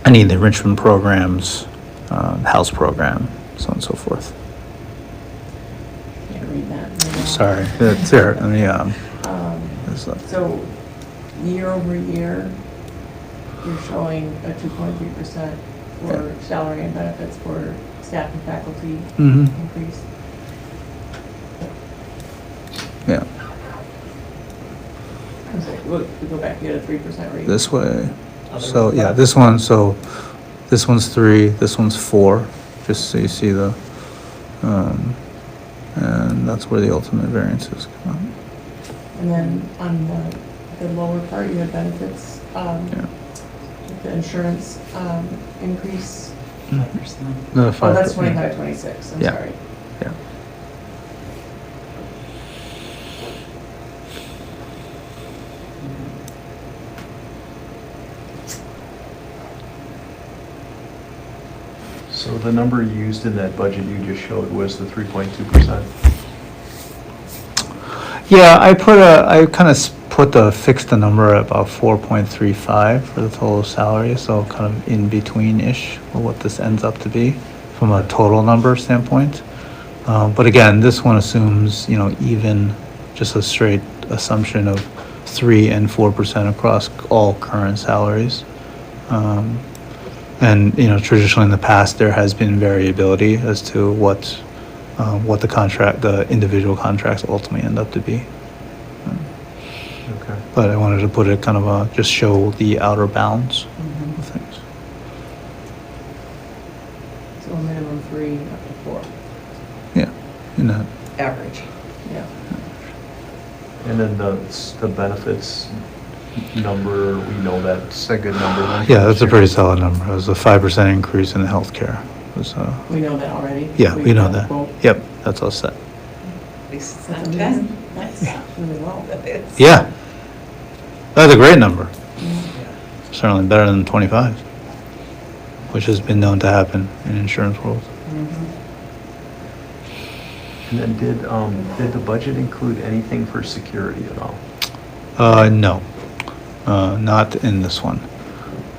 any of the enrichment programs, house program, so on and so forth. Can't read that. Sorry, it's there. Let me, So, year over year, you're showing a 2.3% for salary and benefits for staff and faculty increase. Yeah, I'm sorry, we go back, you had a 3% rate. this way. So, yeah, this one's 3, this one's 4, just so you see the, and that's where the ultimate variances come out. And then on the lower part, you had benefits, the insurance increase. 5%. No, Oh, 5%. that's 25, 26, I'm Yeah. sorry. Yeah. So the number used in that budget you just showed was the 3.2%? Yeah, I kind of put fixed the number at about 4.35 for the total salary, so kind of in between-ish for what this ends up to be from a total number standpoint. But again, this one assumes, even, just a straight assumption of 3 and 4% across all current salaries. And, traditionally in the past, there has been variability as to what the individual contracts ultimately end up to be. Okay. But I wanted to put it kind of just show the outer bounds of things. So a minimum 3 up to 4, Yeah, in that. Average. yeah. And then the benefits number, we know that's a good number then? Yeah, that's a pretty solid number. It was a 5% increase in the healthcare. It was, We know that already? yeah, we know got the that. quote? Yep, that's all set. At least it's That's not amazing. 10. That's really low. It's- Yeah, that's a great number. Yeah. Certainly better than 25, which has been known to happen in insurance world. And then did the budget include anything for security at all? No, not in this one.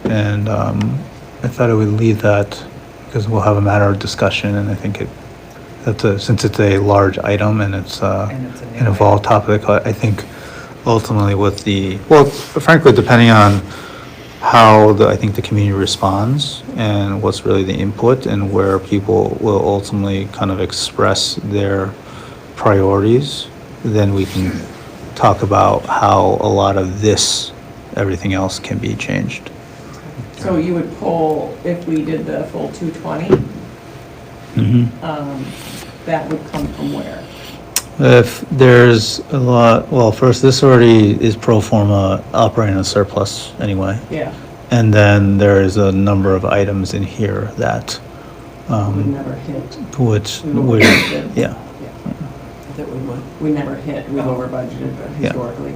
And I thought I would leave that because we'll have a matter of discussion, and I think since it's a large item and it's And it's a new an evolved topic, I think ultimately frankly, depending on how I think the community responds and what's really the input and where people will ultimately kind of express their priorities, then we can talk about how a lot of everything else can be changed. So you would pull, if we did the full 220, that would come from where? If there's a lot, well, first, this already is pro forma operating a surplus anyway. Yeah, And then there is a number of items in here that we never hit. which We would, overbudgeted. yeah. That we would. We never hit, we've over budgeted Yeah. historically.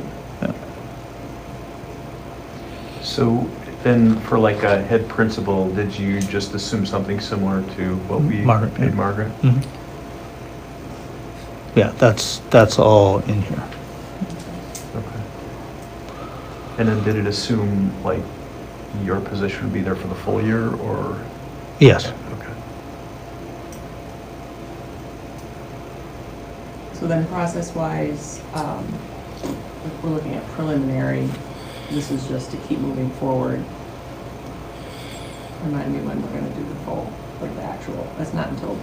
So then for like a head principal, did you just assume something similar to what we Margaret, paid yeah. Margaret? Mhm. Yeah, that's all in here. Okay. And then did it assume like your position would be there for the full year or? Yes. Okay. So then process-wise, if we're looking at preliminary, this is just to keep moving forward. Remind me when we're gonna do the full, like the actual, that's not until,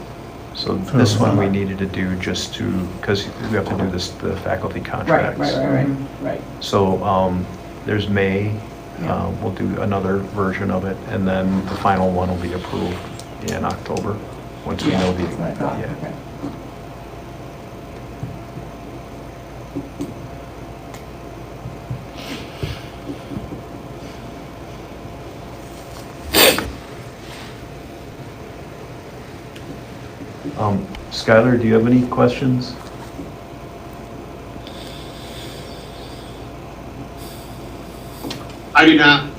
So this one we needed to do just because we have to do the faculty contracts. right. So there's May, Yeah. we'll do another version of it, and then the final one will be approved in October. once we know the, That's what I thought, yeah. okay. Skylar, do you have any questions? I do not.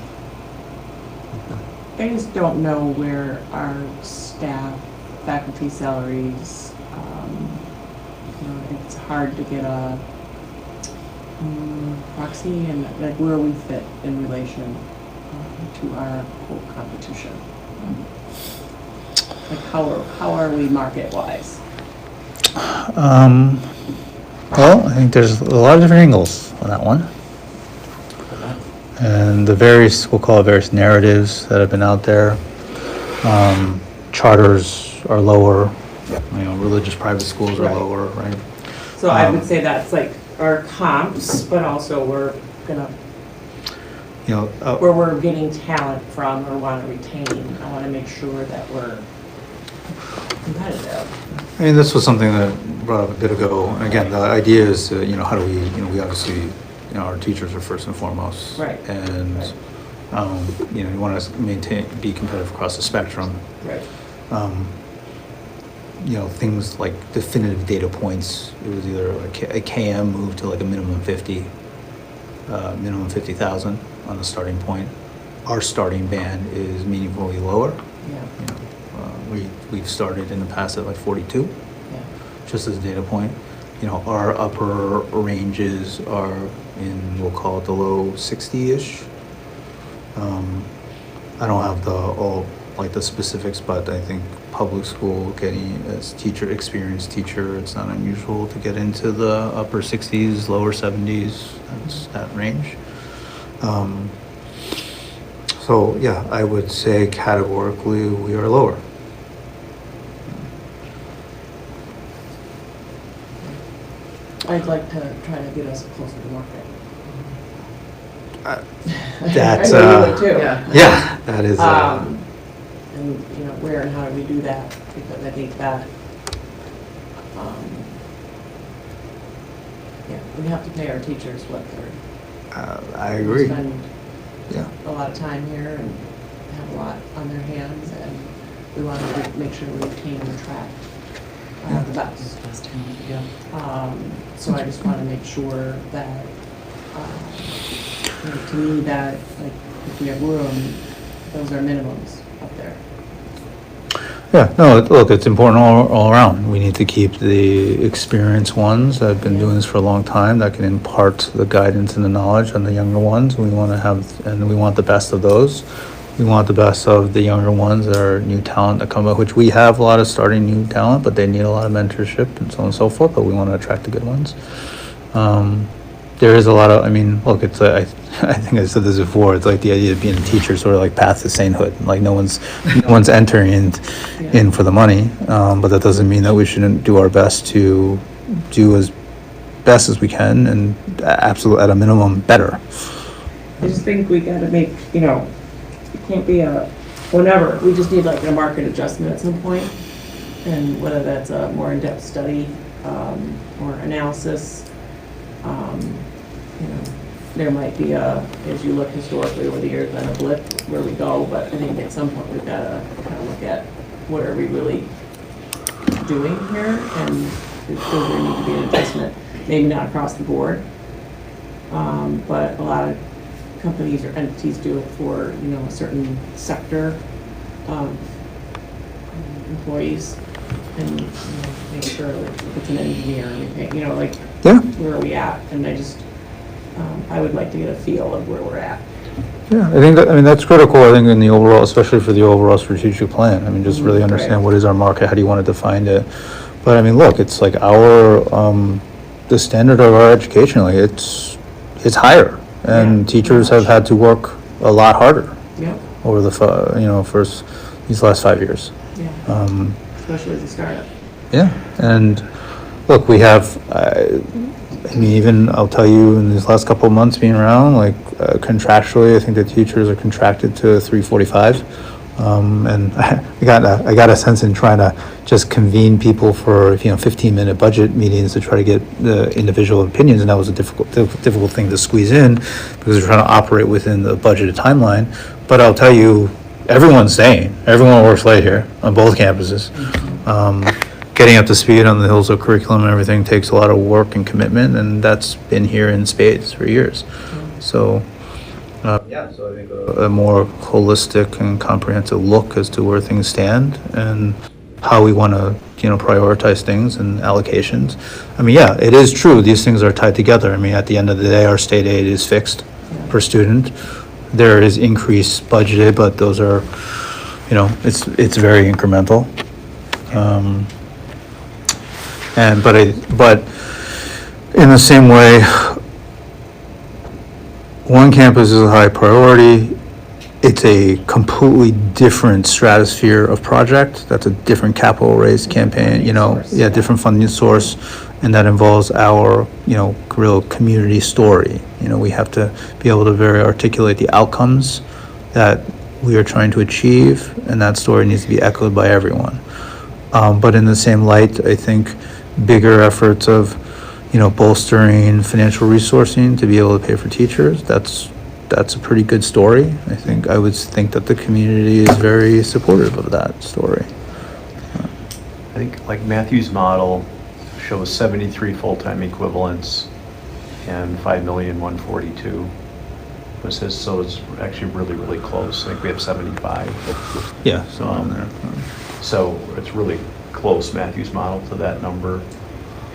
I just don't know where our staff, faculty salaries, it's hard to get a proxy and like where we fit in relation to our whole competition. Like how are we market wise? Well, I think there's a lot of different angles on that one. And the various, we'll call it various narratives that have been out there. Charters are lower, religious private schools are Right. lower, right? So I would say that's like our comps, but also we're gonna, where we're getting talent from or want to retain, I want to make sure that we're competitive. I mean, this was something that brought up a bit ago. And again, the idea is, how do we, we obviously, our teachers are first and foremost. Right. And, Right. You want to be competitive across the spectrum. Right. Things like definitive data points. It was either a KM moved to like a minimum 50, minimum 50,000 on the starting point. Our starting band is meaningfully lower. Yeah. We've started in the past at like 42. Yeah. Just as a data point. Our upper ranges are in, we'll call it the low 60-ish. I don't have the specifics, but I think public school getting as experienced teacher, it's not unusual to get into the upper 60s, lower 70s, that's that range. So yeah, I would say categorically we are lower. I'd like to try to get us closer to market. That's, I know you would too. Yeah, that is, And, where and how do we do that? Because I think that, we have to pay our teachers what they're. I agree. Spend Yeah. a lot of time here and have a lot on their hands, and we want to make sure we retain and attract the best. So I just want to make sure that, to me, that, like, if we have room, those are minimums up there. Yeah, no, look, it's important all around. We need to keep the experienced ones that have been doing this for a long time, that can impart the guidance and the knowledge on the younger ones. We want to have, and we want the best of those. We want the best of the younger ones that are new talent that come up, which we have a lot of starting new talent, but they need a lot of mentorship and so on and so forth, but we want to attract the good ones. There is a lot of, look, it's I think I said this before, it's like the idea of being a teacher, sort of like path to sainthood. Like no one's entering in for the money, but that doesn't mean that we shouldn't do our best to do as best as we can and absolutely at a minimum better. I just think we gotta make, it can't be whenever, we just need like a market adjustment at some point, and whether that's a more in-depth study, or analysis, there might be as you look historically over the years, then a blip where we go, but I think at some point we've gotta kind of look at what are we really doing here, and does there need to be an adjustment, maybe not across the board, but a lot of companies or entities do it for, a certain sector of employees, and make sure that if it's an engineer, Yeah. where are we at? And I would like to get a feel of where we're at. Yeah, I think that's critical, I think, in the overall, especially for the overall strategic plan. Just really understand Right. what is our market, how do you want to define it? But look, it's like the standard of our education, like it's higher. And Yeah. teachers have had to work a lot harder Yep, over the, first, these last 5 years. yeah, especially as a startup. Yeah, and look, we have, even, I'll tell you, in these last couple of months being around, like contractually, I think the teachers are contracted to 345 And I got a sense in trying to just convene people for, 15-minute budget meetings to try to get the individual opinions, and that was a difficult thing to squeeze in because we're trying to operate within the budgeted timeline. But I'll tell you, everyone's staying. Everyone works late here on both campuses. Getting up to speed on the Hillsdale curriculum and everything takes a lot of work and commitment, and that's been here in spades for years. So, so I think a more holistic and comprehensive look as to where things stand and how we want to, prioritize things and allocations. I mean, yeah, it is true, these things are tied together. I mean, at the end of the day, our state aid is fixed per student. There is increased budgeted, but those are, it's very incremental. But in the same way, one campus is a high priority. It's a completely different stratosphere of project. That's a different capital raise campaign, different funding source. And that involves our, real community story. We have to be able to very articulate the outcomes that we are trying to achieve, and that story needs to be echoed by everyone. But in the same light, I think bigger efforts of, bolstering financial resourcing to be able to pay for teachers, that's a pretty good story. I would think that the community is very supportive of that story. I think like Matthew's model shows 73 full-time equivalents and 5,142,000 was his, so it's actually really, really close. I think we have 75. Yeah, so on there. So it's really close, Matthew's model, to that number.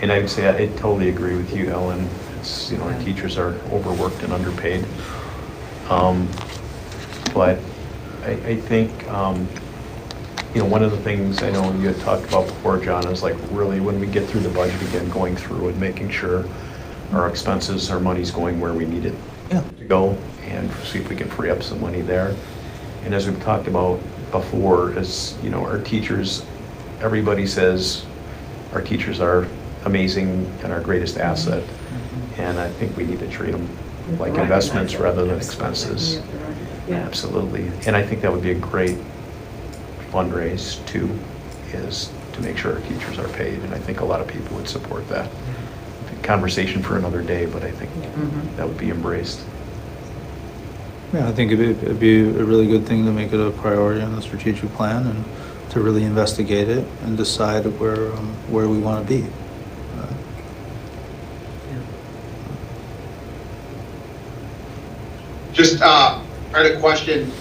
And I would say I totally agree with you, Ellen. It's, our teachers are overworked and underpaid. But I think, one of the things I know you had talked about before, John, is like really when we get through the budget again, going through and making sure our expenses, our money's going where we need it to go, and see if we can free up some money there. And as we've talked about before, as our teachers, everybody says our teachers are amazing and our greatest asset. And I think we need to treat them like investments rather than expenses. Absolutely. And I think that would be a great fundraise too, is to make sure our teachers are paid. And I think a lot of people would support that. Conversation for another day, but I think that would be embraced. Yeah, I think it'd be a really good thing to make it a priority on the strategic plan and to really investigate it and decide where we want to be. Just, I had a question,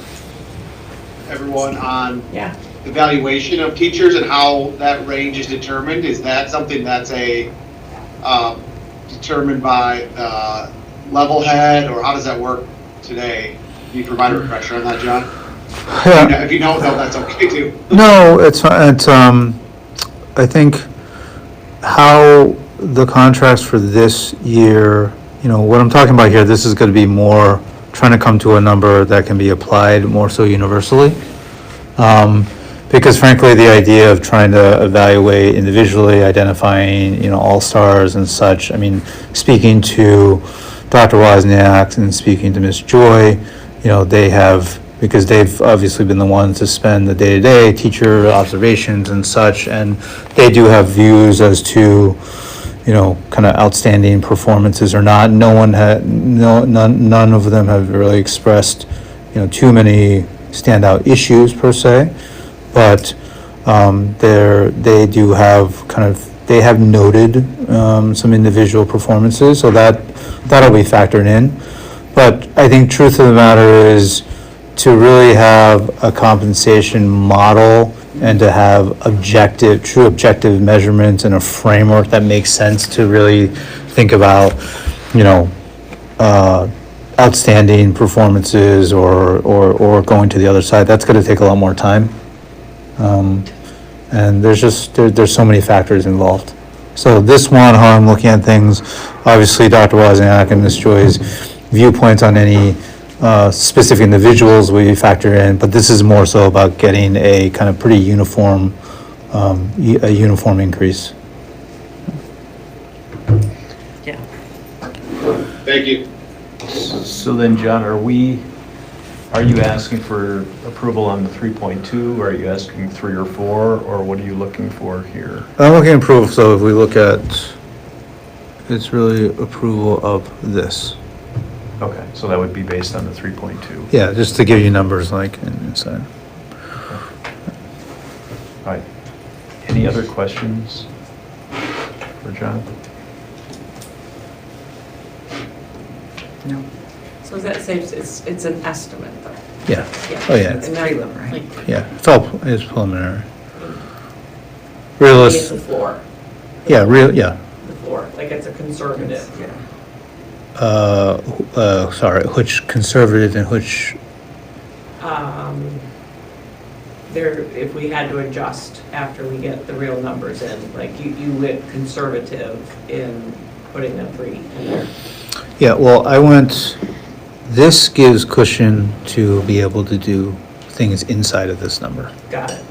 everyone, on Yeah. the valuation of teachers and how that range is determined. Is that something that's determined by level head, or how does that work today? Can you provide a refresher on that, John? Yeah. If you don't know, that's okay too. No, it's I think how the contracts for this year, what I'm talking about here, this is going to be more trying to come to a number that can be applied more so universally. Because frankly, the idea of trying to evaluate individually, identifying, all-stars and such, I mean, speaking to Dr. Wozniak and speaking to Ms. Joy, they have, because they've obviously been the ones to spend the day-to-day teacher observations and such, and they do have views as to, kind of outstanding performances or not. None of them have really expressed, too many standout issues per se, but they have noted some individual performances, so that'll be factored in. But I think truth of the matter is to really have a compensation model and to have true objective measurements and a framework that makes sense to really think about, outstanding performances or going to the other side. That's going to take a lot more time. And there's so many factors involved. So this one, how I'm looking at things, obviously Dr. Wozniak and Ms. Joy's viewpoints on any specific individuals we factor in, but this is more so about getting a kind of pretty uniform increase. Yeah. Thank you. So then, John, are we Are you asking for approval on the 3.2? Are you asking 3 or 4? Or what are you looking for here? I'm looking to improve, so if we look at, it's really approval of this. Okay, so that would be based on the 3.2. Yeah, just to give you numbers like inside. All right. Any other questions for John? No. So is that safe, it's an estimate though? Yeah, oh yeah, It's And that- prelim, right? like, yeah, it's preliminary. It's Realist, the floor, yeah, yeah. the floor, like it's a conservative. Sorry, which conservative and which, There, if we had to adjust after we get the real numbers in, like you went conservative in putting a 3 in there. yeah, well, I went, this gives cushion to be able to do things inside of this number. Got it.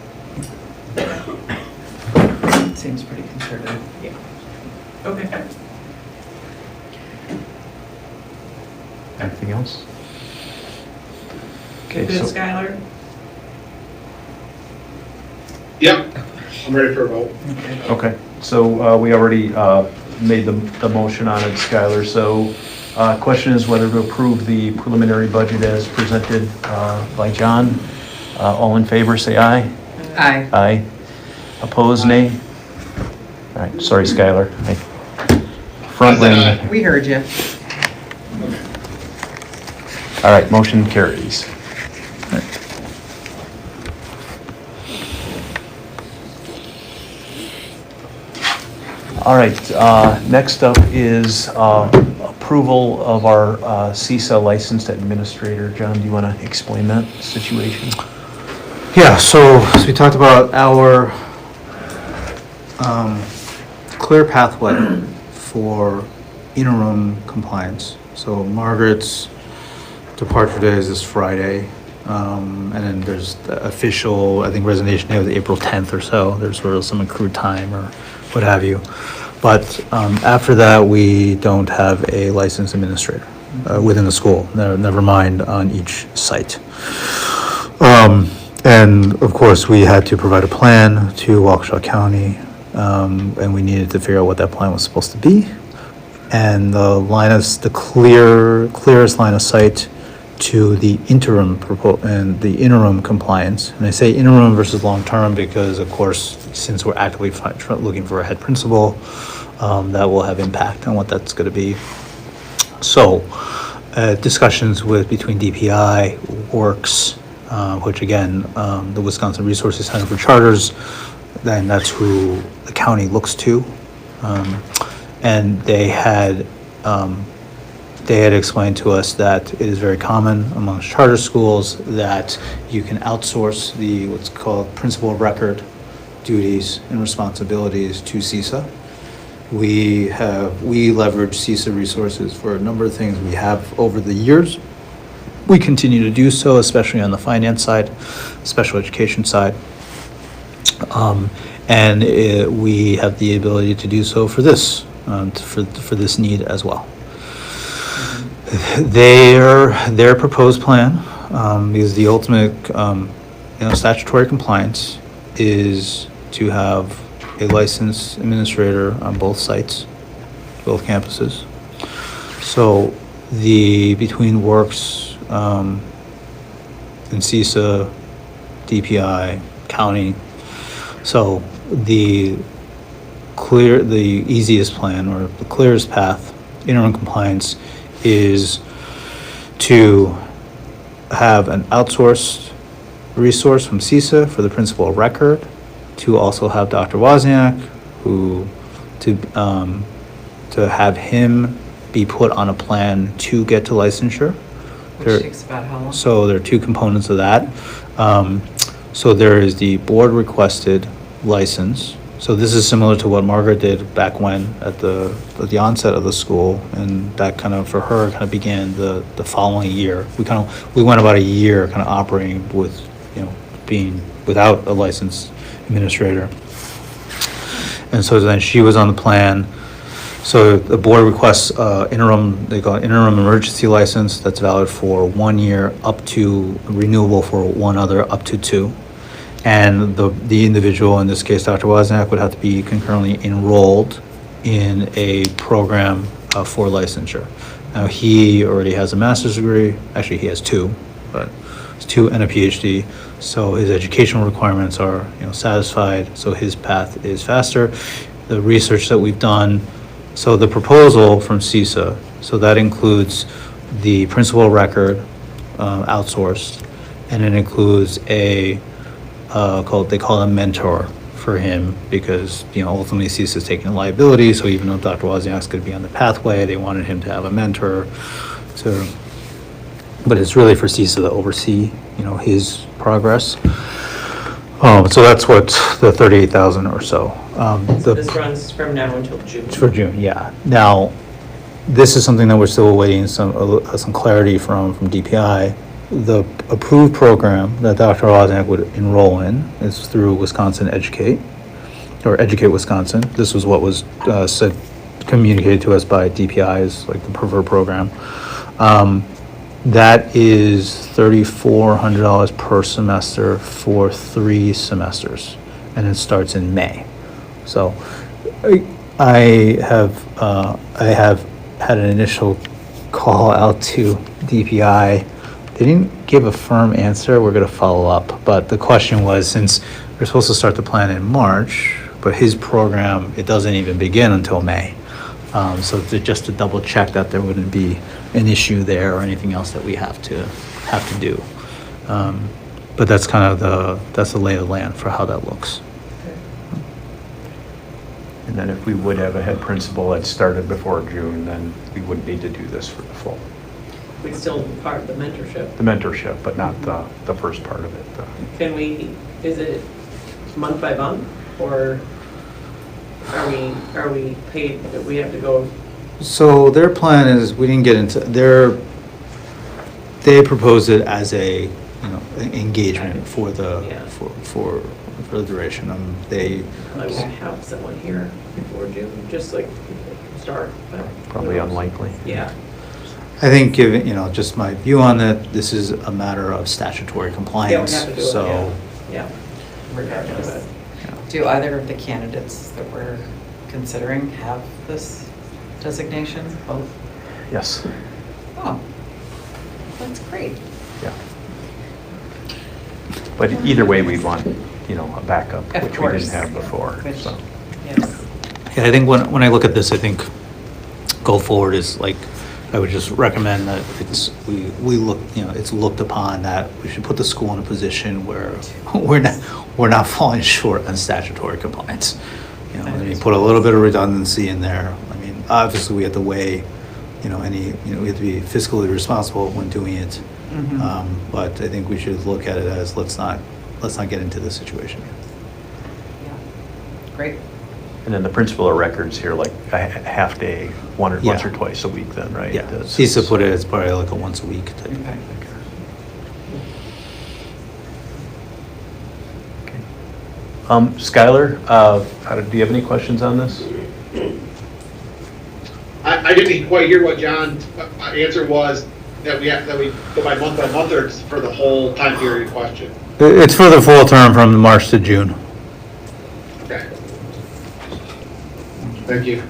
Seems pretty conservative. Yeah. Okay. Anything else? Okay, Good, so, Skylar? Yep, I'm ready for a vote. okay, so we already made the motion on it, Skylar. So question is whether to approve the preliminary budget as presented by John. All in favor, say aye. Aye. Aye. Opposed, nay? All right, sorry, Skylar. Front lane. We heard you. All right, motion carries. All right, next up is approval of our CISA licensed administrator. John, do you want to explain that situation? Yeah, so as we talked about our clear pathway for interim compliance. So Margaret's departure day is this Friday, and then there's the official, I think, resignation day was April 10th or so. There's sort of some accrued time or what have you. But after that, we don't have a licensed administrator within the school, never mind on each site. And of course, we had to provide a plan to Waukesha County, and we needed to figure out what that plan was supposed to be. And the clearest line of sight to the interim and the interim compliance. And I say interim versus long-term because, of course, since we're actively looking for a head principal, that will have impact on what that's going to be. So, discussions between DPI, Works, which again, the Wisconsin Resources Center for Charters, then that's who the county looks to. And they had explained to us that it is very common amongst charter schools that you can outsource the what's called principal of record duties and responsibilities to CISA. We leverage CISA resources for a number of things we have over the years. We continue to do so, especially on the finance side, special education side. We have the ability to do so for this, for this need as well. Their proposed plan, because the ultimate, statutory compliance is to have a licensed administrator on both sites, both campuses. So between Works, and CISA, DPI, county, so the easiest plan or the clearest path, interim compliance, is to have an outsourced resource from CISA for the principal of record, to also have Dr. Wozniak, to have him be put on a plan to get to licensure. Which takes about how long? So there are two components of that. So there is the board requested license. So this is similar to what Margaret did back when at the onset of the school, and that kind of for her kind of began the following year. We went about a year kind of operating with being without a licensed administrator, and so then she was on the plan So the board requests interim, they call it interim emergency license that's valid for 1 year up to renewable for one other up to 2. And the individual, in this case, Dr. Wozniak, would have to be concurrently enrolled in a program for licensure. Now, he already has a master's degree, actually he has 2, but it's 2 and a PhD. So his educational requirements are, satisfied, so his path is faster. The research that we've done, so the proposal from CISA, so that includes the principal record outsourced, and it includes a they call a mentor for him, because ultimately CISA is taking liability. So even though Dr. Wozniak's going to be on the pathway, they wanted him to have a mentor. But it's really for CISA to oversee his progress. So that's what the 38,000 or so. So this runs from now until June. For June, yeah. Now, this is something that we're still awaiting some clarity from DPI. The approved program that Dr. Wozniak would enroll in is through Wisconsin Educate, or Educate Wisconsin. This was what was communicated to us by DPI as like the preferred program. That is $3,400 per semester for 3 semesters, and it starts in May. So I have had an initial call out to DPI. They didn't give a firm answer. We're going to follow up. But the question was, since we're supposed to start the plan in March, but his program, it doesn't even begin until May. So just to double check that there wouldn't be an issue there or anything else that we have to do. But that's kind of the lay of the land for how that looks. And then if we would have a head principal that started before June, then we wouldn't need to do this for the full. We still part of the mentorship. The mentorship, but not the first part of it. Can we, is it month by month, or are we paid that we have to go? So their plan is, we didn't get into, they proposed it as a, engagement for the, Yeah. for the duration. They, I would have someone here before June, just like start. but- Probably unlikely. Yeah. I think, given, just my view on it, this is a matter of statutory compliance. Yeah, we have to do it, So, Yeah, regardless of it. Do either of the candidates that we're considering have this designation, both? Yes, Oh, that's great. yeah. But either way, we'd want, a backup, Of which we course. didn't have before, Which- so. Yes. Yeah, I think when I look at this, I think go forward is like, I would just recommend that we look, it's looked upon that we should put the school in a position where we're not falling short on statutory compliance. You put a little bit of redundancy in there. I mean, obviously we have to weigh, we have to be fiscally responsible when doing it. Mhm. But I think we should look at it as, let's not get into this situation. Yeah. Great. And then the principal of records here, like a half day, once Yeah. or twice a week then, right? Yeah, That's- CISA put it as probably like a once a week type. Okay. Okay. Skylar, do you have any questions on this? I didn't quite hear what John's answer was, that we go by month, or it's for the whole time period question? It's for the full term from March to June. Okay. Thank you.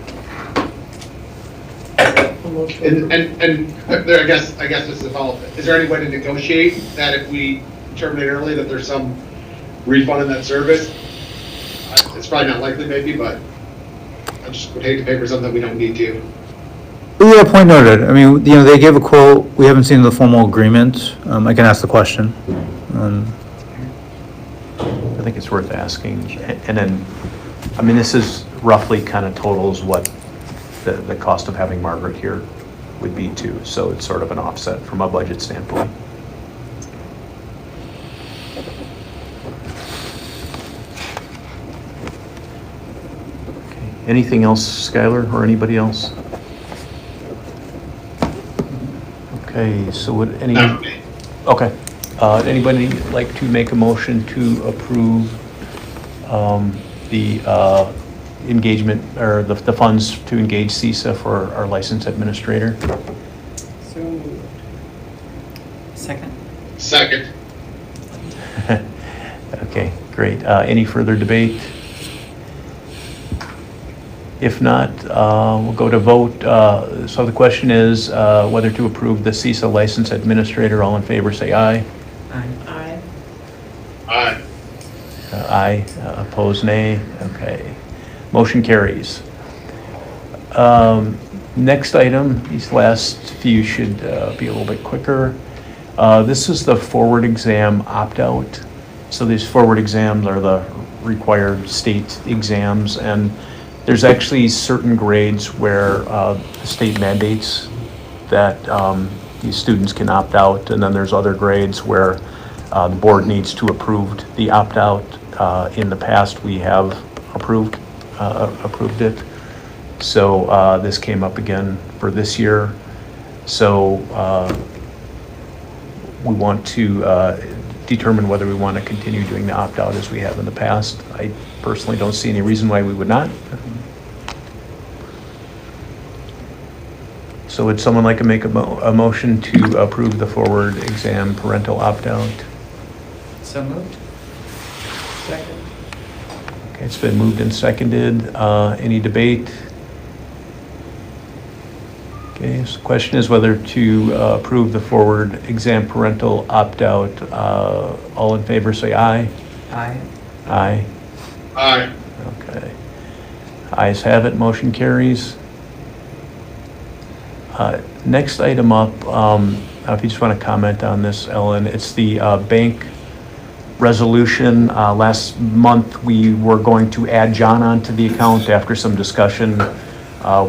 And there, I guess this is a follow-up. Is there any way to negotiate that if we terminate early, that there's some refund in that service? It's probably not likely maybe, but I just would hate to pay for something we don't need to. Yeah, point noted. I mean, they gave a quote. We haven't seen the formal agreement. I can ask the question. I think it's worth asking. And then, I mean, this is roughly kind of totals what the cost of having Margaret here would be too. So it's sort of an offset from a budget standpoint. Okay. Anything else, Skylar, or anybody else? Okay, so would any? Not for me. Okay. Anybody like to make a motion to approve the engagement, or the funds to engage CISA for our license administrator. So moved. Second. Second. Okay, great. Any further debate? If not, we'll go to vote. So the question is whether to approve the CISA license administrator. All in favor, say aye. Aye. Aye. Aye. Aye. Opposed, nay. Okay. Motion carries. Next item, these last few should be a little bit quicker. This is the forward exam opt-out. So these forward exams are the required state exams, and there's actually certain grades where the state mandates that these students can opt out, and then there's other grades where the board needs to approve the opt-out. In the past, we have approved it. So this came up again for this year. So we want to determine whether we want to continue doing the opt-out as we have in the past. I personally don't see any reason why we would not. So would someone like to make a motion to approve the forward exam parental opt-out? So moved. Second. Okay, it's been moved and seconded. Any debate? Okay, so the question is whether to approve the forward exam parental opt-out. All in favor, say aye. Aye. Aye. Aye. Okay. Ayes have it, motion carries. Next item up, if you just want to comment on this, Ellen, it's the bank resolution. Last month, we were going to add John onto the account. After some discussion,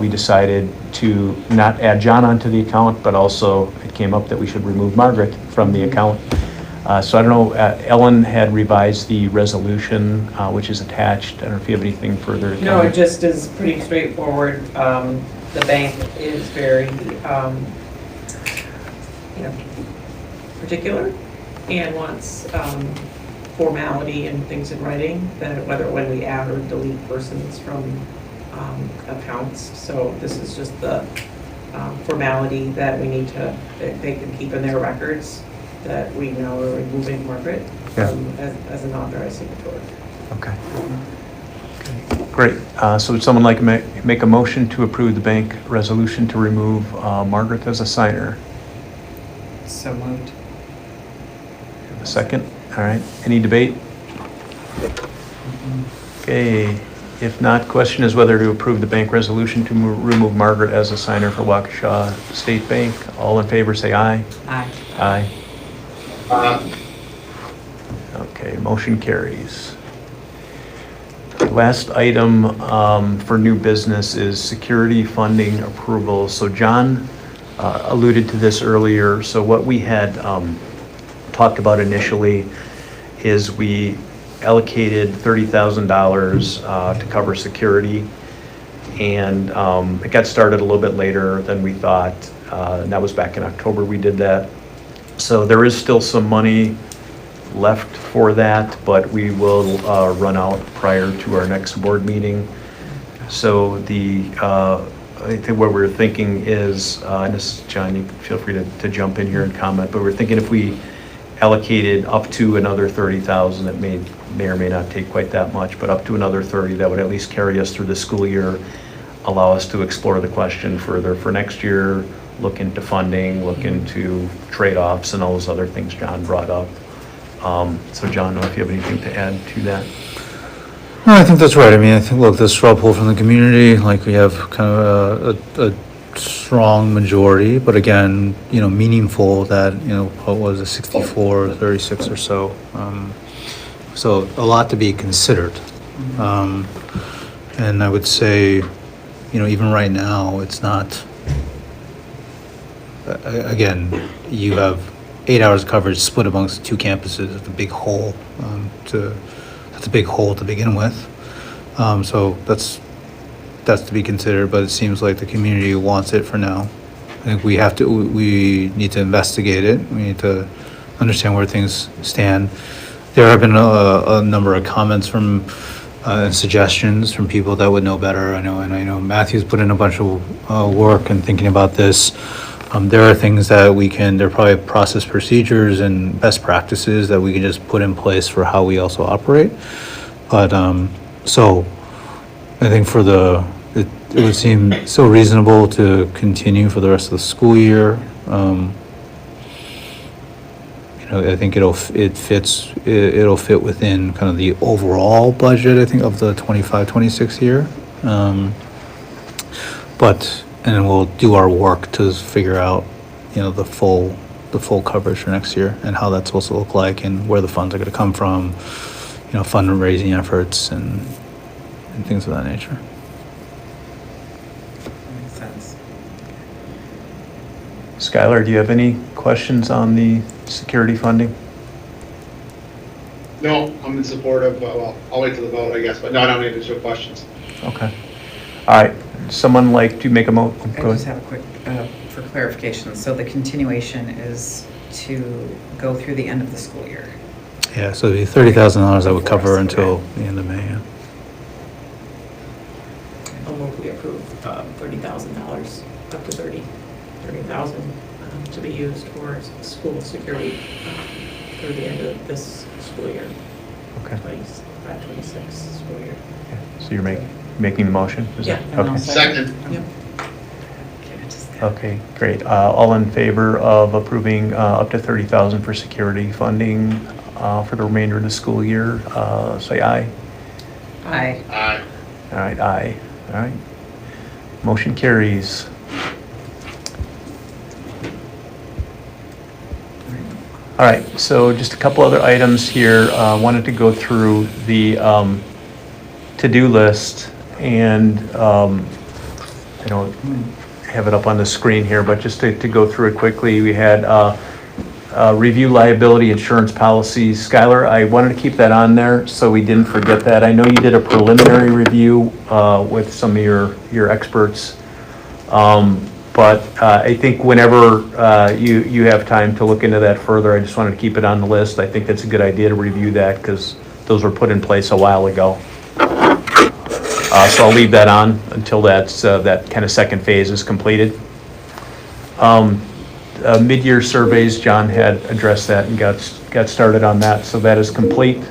we decided to not add John onto the account, but also it came up that we should remove Margaret from the account. So I don't know, Ellen had revised the resolution, which is attached. I don't know if you have anything further to No, comment. it just is pretty straightforward. The bank is very, particular and wants formality and things in writing, that whether when we add or delete persons from accounts. So this is just the formality that we need to, that they can keep in their records, that we now are removing Margaret as an authorized signatory. Okay. Okay, great. So would someone like to make a motion to approve the bank resolution to remove Margaret as a signer? So moved. Have a second? All right. Any debate? Okay. If not, question is whether to approve the bank resolution to remove Margaret as a signer for Waukesha State Bank. All in favor, say aye. Aye. Aye. Aye. Okay, motion carries. Last item for new business is security funding approval. So John alluded to this earlier. So what we had talked about initially is we allocated $30,000 to cover security, and it got started a little bit later than we thought. And that was back in October we did that. So there is still some money left for that, but we will run out prior to our next board meeting. So I think what we're thinking is, and this, John, you can feel free to jump in here and comment, but we're thinking if we allocated up to another 30,000, it may or may not take quite that much, but up to another 30, that would at least carry us through the school year, allow us to explore the question further for next year, look into funding, look into trade-offs and all those other things John brought up. So John, I don't know if you have anything to add to that. No, I think that's right. I mean, I think, look, the straw poll from the community, like we have kind of a strong majority, but again, meaningful that, what was it, 64, 36 or so. So a lot to be considered. And I would say, even right now, it's not, again, you have 8 hours of coverage split amongst two campuses. It's a big hole that's a big hole to begin with. So that's to be considered, but it seems like the community wants it for now. I think we need to investigate it. We need to understand where things stand. There have been a number of comments from and suggestions from people that would know better. I know Matthew's put in a bunch of work and thinking about this. There are things that there are probably process procedures and best practices that we can just put in place for how we also operate. But, so I think it would seem so reasonable to continue for the rest of the school year. I think it'll fit within kind of the overall budget, I think, of the 25-26 year. And we'll do our work to figure out, the full coverage for next year and how that's supposed to look like and where the funds are gonna come from, fundraising efforts and things of that nature. Makes sense. Skylar, do you have any questions on the security funding? No, I'm in support of, I'll wait till the vote, I guess, but no, I don't have any additional questions. Okay. All right, someone like to make a I go just ahead. have a quick, for clarification, so the continuation is to go through the end of the school year? Yeah, so it'd be $30,000 that would cover until the end of May, yeah. I'll move we approve $30,000, up to 30,000 to be used for school security through the end of this school year, Okay, 25-26 school year. so you're making the motion? Is Yeah. that- And I'll Okay. Second. Yep. Okay, great. All in favor of approving up to 30,000 for security funding for the remainder of the school year, say aye. Aye. Aye. All right, aye. All right. Motion carries. All right, so just a couple other items here. Wanted to go through the to-do list, and I don't have it up on the screen here, but just to go through it quickly, we had review liability insurance policies. Skylar, I wanted to keep that on there so we didn't forget that. I know you did a preliminary review with some of your experts. But I think whenever you have time to look into that further, I just wanted to keep it on the list. I think that's a good idea to review that because those were put in place a while ago. So I'll leave that on until that kind of second phase is completed. Mid-year surveys, John had addressed that and got started on that, so that is complete.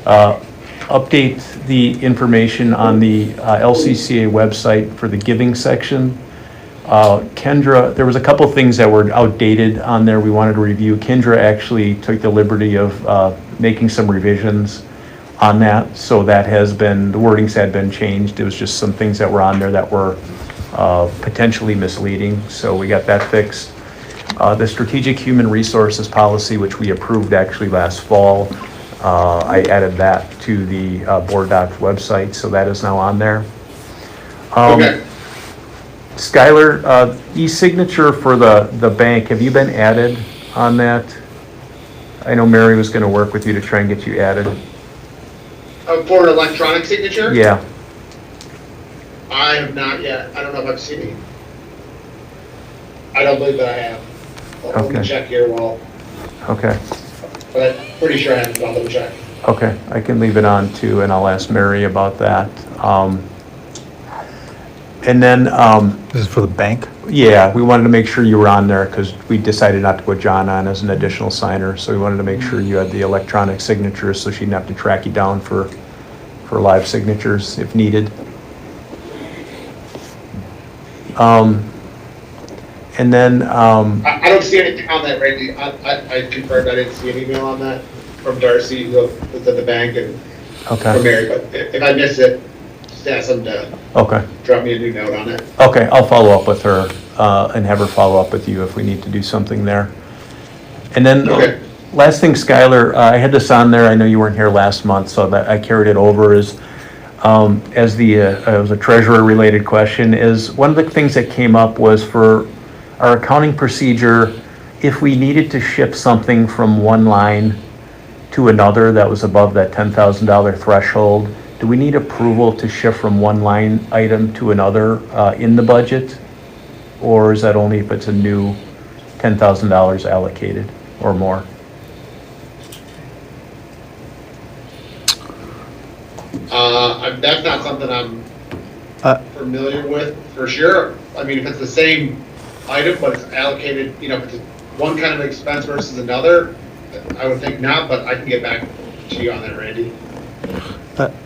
Update the information on the LCCA website for the giving section. Kendra, there was a couple things that were outdated on there we wanted to review. Kendra actually took the liberty of making some revisions on that, so that the wordings had been changed. It was just some things that were on there that were potentially misleading, so we got that fixed. The strategic human resources policy, which we approved actually last fall, I added that to the board docs website, so that is now on there. Okay. Skylar, e-signature for the bank, have you been added on that? I know Mary was gonna work with you to try and get you added. For an electronic signature? Yeah, I have not yet. I don't know if I've seen it. I don't believe that I have. Let Okay. me check here okay, but I'm pretty sure I haven't, but I'll double check. okay, I can leave it on too, and I'll ask Mary about that. And then, This is for the bank? yeah, we wanted to make sure you were on there because we decided not to put John on as an additional signer, so we wanted to make sure you had the electronic signatures so she didn't have to track you down for live signatures if needed. And then, I don't see anything on that, Randy. I confirmed I didn't see an email on that from Darcy, who was at the bank, and from okay, Mary, but if I miss it, just ask them to okay, drop me a new note on it. okay, I'll follow up with her and have her follow up with you if we need to do something there. And then, Okay. last thing, Skylar, I had this on there, I know you weren't here last month, so that I carried it over, is as a treasurer-related question, is one of the things that came up was for our accounting procedure, if we needed to shift something from one line to another that was above that $10,000 threshold, do we need approval to shift from one line item to another in the budget? Or is that only if it's a new $10,000 allocated or more? That's not something I'm Uh, familiar with for sure. I mean, if it's the same item, but it's allocated, if it's one kind of expense versus another, I would think not, but I can get back to you on that, Randy.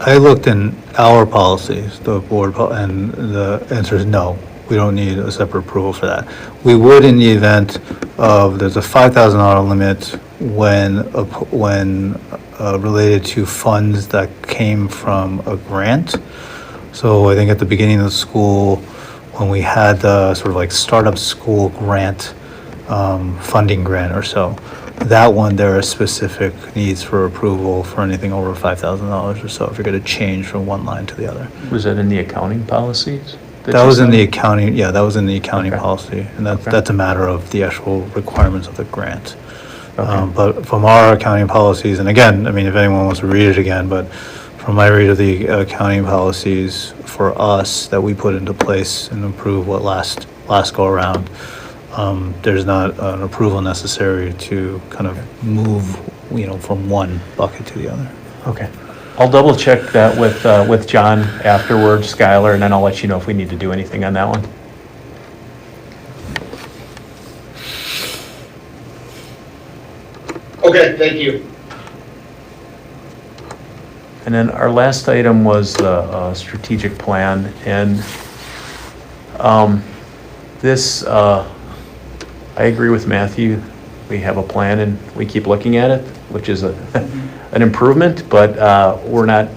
I looked in our policies, the board, and the answer is no. We don't need a separate approval for that. We would in the event of, there's a $5,000 limit when related to funds that came from a grant. So I think at the beginning of the school, when we had the sort of like startup school grant, funding grant or so, that one, there are specific needs for approval for anything over $5,000 or so, if you're gonna change from one line to the other. Was that in the accounting policies? That was in the accounting, yeah, that was in the accounting Okay. policy, and Okay. that's a matter of the actual requirements of the grant. Okay. But from our accounting policies, and again, I mean, if anyone wants to read it again, but from my read of the accounting policies for us that we put into place and approved what last go around, there's not an approval necessary to kind of move, from one bucket to the other. Okay. I'll double check that with John afterwards, Skylar, and then I'll let you know if we need to do anything on that one. Okay, thank you. And then our last item was the strategic plan, and this, I agree with Matthew. We have a plan and we keep looking at it, which is an improvement, but we're not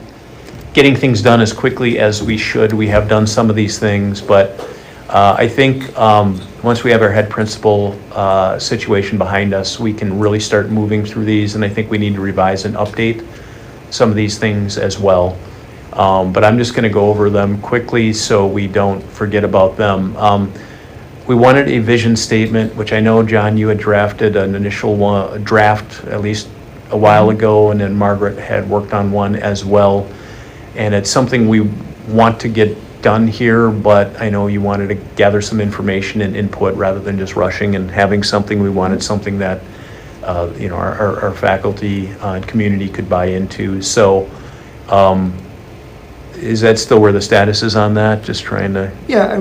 getting things done as quickly as we should. We have done some of these things, but I think once we have our head principal situation behind us, we can really start moving through these, and I think we need to revise and update some of these things as well. But I'm just going to go over them quickly so we don't forget about them. We wanted a vision statement, which I know, John, you had drafted an initial draft at least a while ago, and then Margaret had worked on one as well. And it's something we want to get done here, but I know you wanted to gather some information and input rather than just rushing and having something. We wanted something that our faculty and community could buy into. So is that still where the status is on that? Just trying to... Yeah,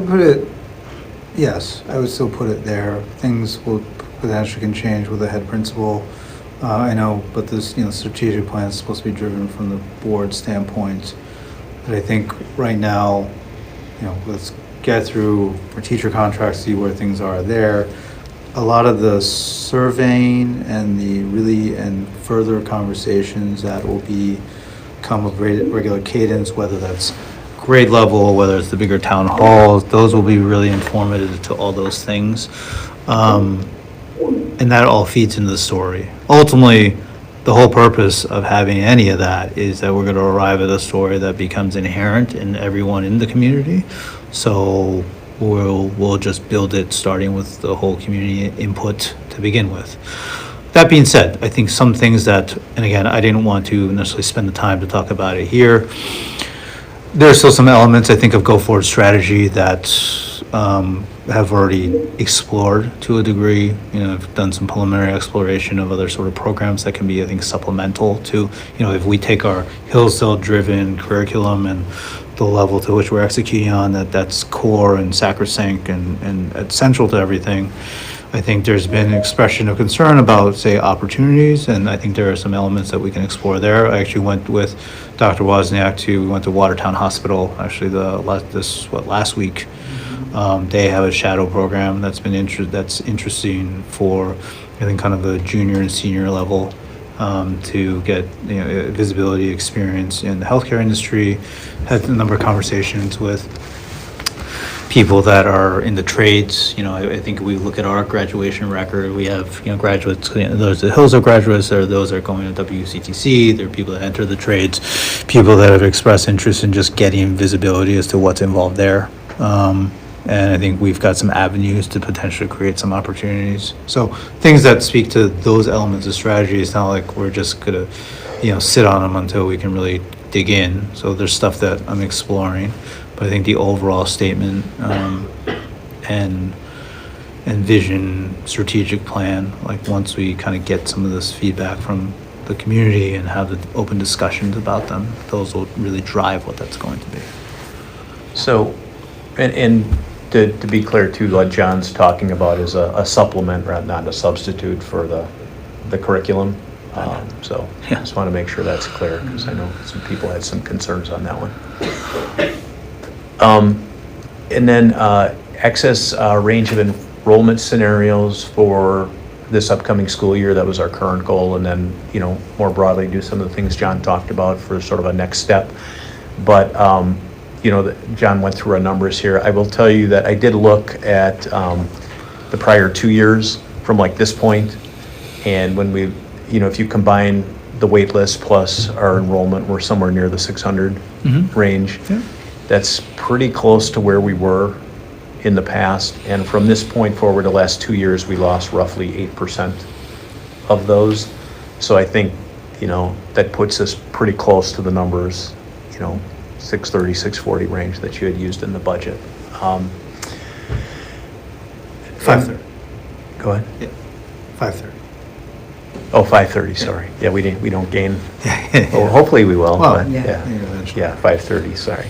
yes, I would still put it there. Things will potentially can change with the head principal. I know, but this, strategic plan is supposed to be driven from the board standpoint. But I think right now, let's get through our teacher contracts, see where things are there. A lot of the surveying and and further conversations that will become a regular cadence, whether that's grade level, whether it's the bigger town halls, those will be really informative to all those things. And that all feeds into the story. Ultimately, the whole purpose of having any of that is that we're going to arrive at a story that becomes inherent in everyone in the community. So we'll just build it starting with the whole community input to begin with. That being said, I think some things that, and again, I didn't want to necessarily spend the time to talk about it here. There's still some elements, I think, of go-forward strategy that have already explored to a degree. I've done some preliminary exploration of other sort of programs that can be, I think, supplemental to, if we take our Hillsdale-driven curriculum and the level to which we're executing on, that's core and sacrosanct and it's central to everything. I think there's been an expression of concern about, say, opportunities, and I think there are some elements that we can explore there. I actually went with Dr. Wozniak we went to Watertown Hospital, actually last week. They have a shadow program that's been interesting for, I think, kind of the junior and senior level, to get visibility experience in the healthcare industry. Had a number of conversations with people that are in the trades. I think we look at our graduation record. We have graduates. Those are the Hillsdale graduates. There are those that are going to WCTC. There are people that enter the trades. People that have expressed interest in just getting visibility as to what's involved there. And I think we've got some avenues to potentially create some opportunities. So things that speak to those elements of strategy. It's not like we're just gonna, sit on them until we can really dig in. So there's stuff that I'm exploring, but I think the overall statement and vision, strategic plan, like once we kind of get some of this feedback from the community and have the open discussions about them, those will really drive what that's going to be. So, and to be clear too, what John's talking about is a supplement, not a substitute for the curriculum. So I just want to make sure that's clear, because I know some people had some concerns on that one. And then excess range of enrollment scenarios for this upcoming school year, that was our current goal. And then, more broadly, do some of the things John talked about for sort of a next step. But, John went through our numbers here. I will tell you that I did look at the prior 2 years from like this point. And when we, if you combine the wait list plus our enrollment, we're somewhere near the 600 range. Yeah. That's pretty close to where we were in the past. And from this point forward, the last 2 years, we lost roughly 8% of those. So I think, that puts us pretty close to the numbers, 630, 640 range that you had used in the budget. 5:30. Go ahead. Yeah, 5:30. Oh, 530, sorry. Yeah, we don't gain. Yeah. Well, hopefully we will, Well, but yeah. yeah. Eventually. Yeah, 5:30, sorry.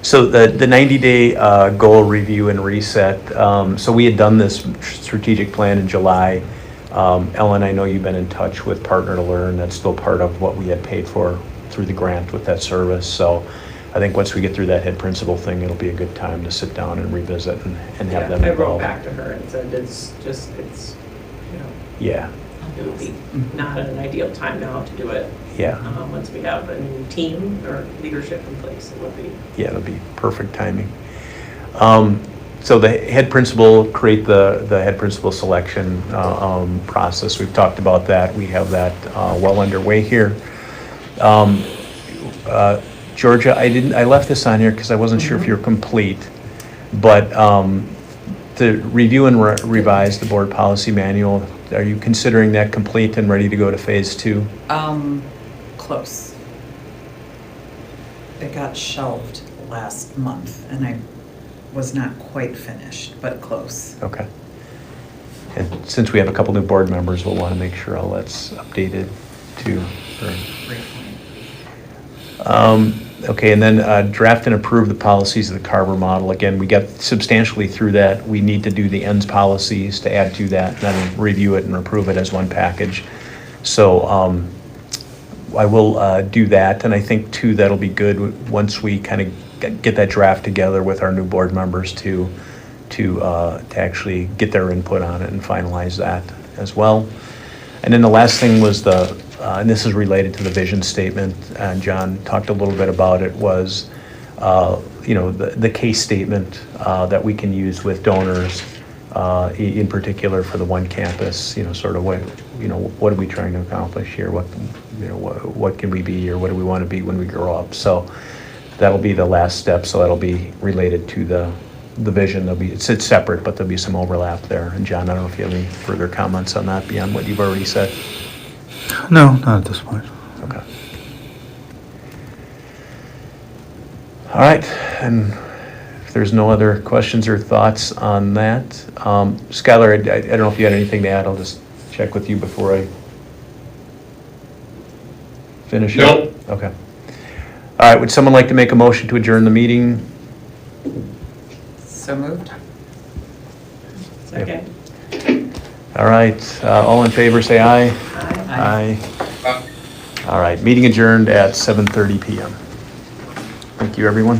So the 90-day goal review and reset, so we had done this strategic plan in July. Ellen, I know you've been in touch with Partner to Learn. That's still part of what we had paid for through the grant with that service. So I think once we get through that head principal thing, it'll be a good time to sit down and revisit and have them I wrote involved. back to her and said, Yeah, it would be not an ideal time now to do it. yeah. Once we have a new team or leadership in place, it would be. Yeah, it'll be perfect timing. So the head principal, create the head principal selection process. We've talked about that. We have that well underway here. Georgia, I left this on here because I wasn't sure if you're complete, but to review and revise the board policy manual, are you considering that complete and ready to go to phase 2? Close. It got shelved last month, and I was not quite finished, but close. Okay. And since we have a couple new board members, we'll want to make sure all that's updated too. Okay, and then draft and approve the policies of the Carver model. Again, we got substantially through that. We need to do the ends policies to add to that, and then review it and approve it as one package. So I will do that, and I think too that'll be good once we kind of get that draft together with our new board members to actually get their input on it and finalize that as well. And then the last thing was and this is related to the vision statement, and John talked a little bit about it, was the case statement that we can use with donors, in particular for the one campus, sort of what are we trying to accomplish here? What can we be, or what do we want to be when we grow up? So that'll be the last step. So that'll be related to the vision. It's separate, but there'll be some overlap there. And John, I don't know if you have any further comments on that beyond what you've already said. No, not at this point. Okay. All right, and if there's no other questions or thoughts on that, Skylar, I don't know if you had anything to add. I'll just check with you before I finish up. Nope. Okay. All right, would someone like to make a motion to adjourn the meeting? So moved? Second. All right, all in favor, say aye. Aye. All right, meeting adjourned at 7:30 PM. Thank you, everyone.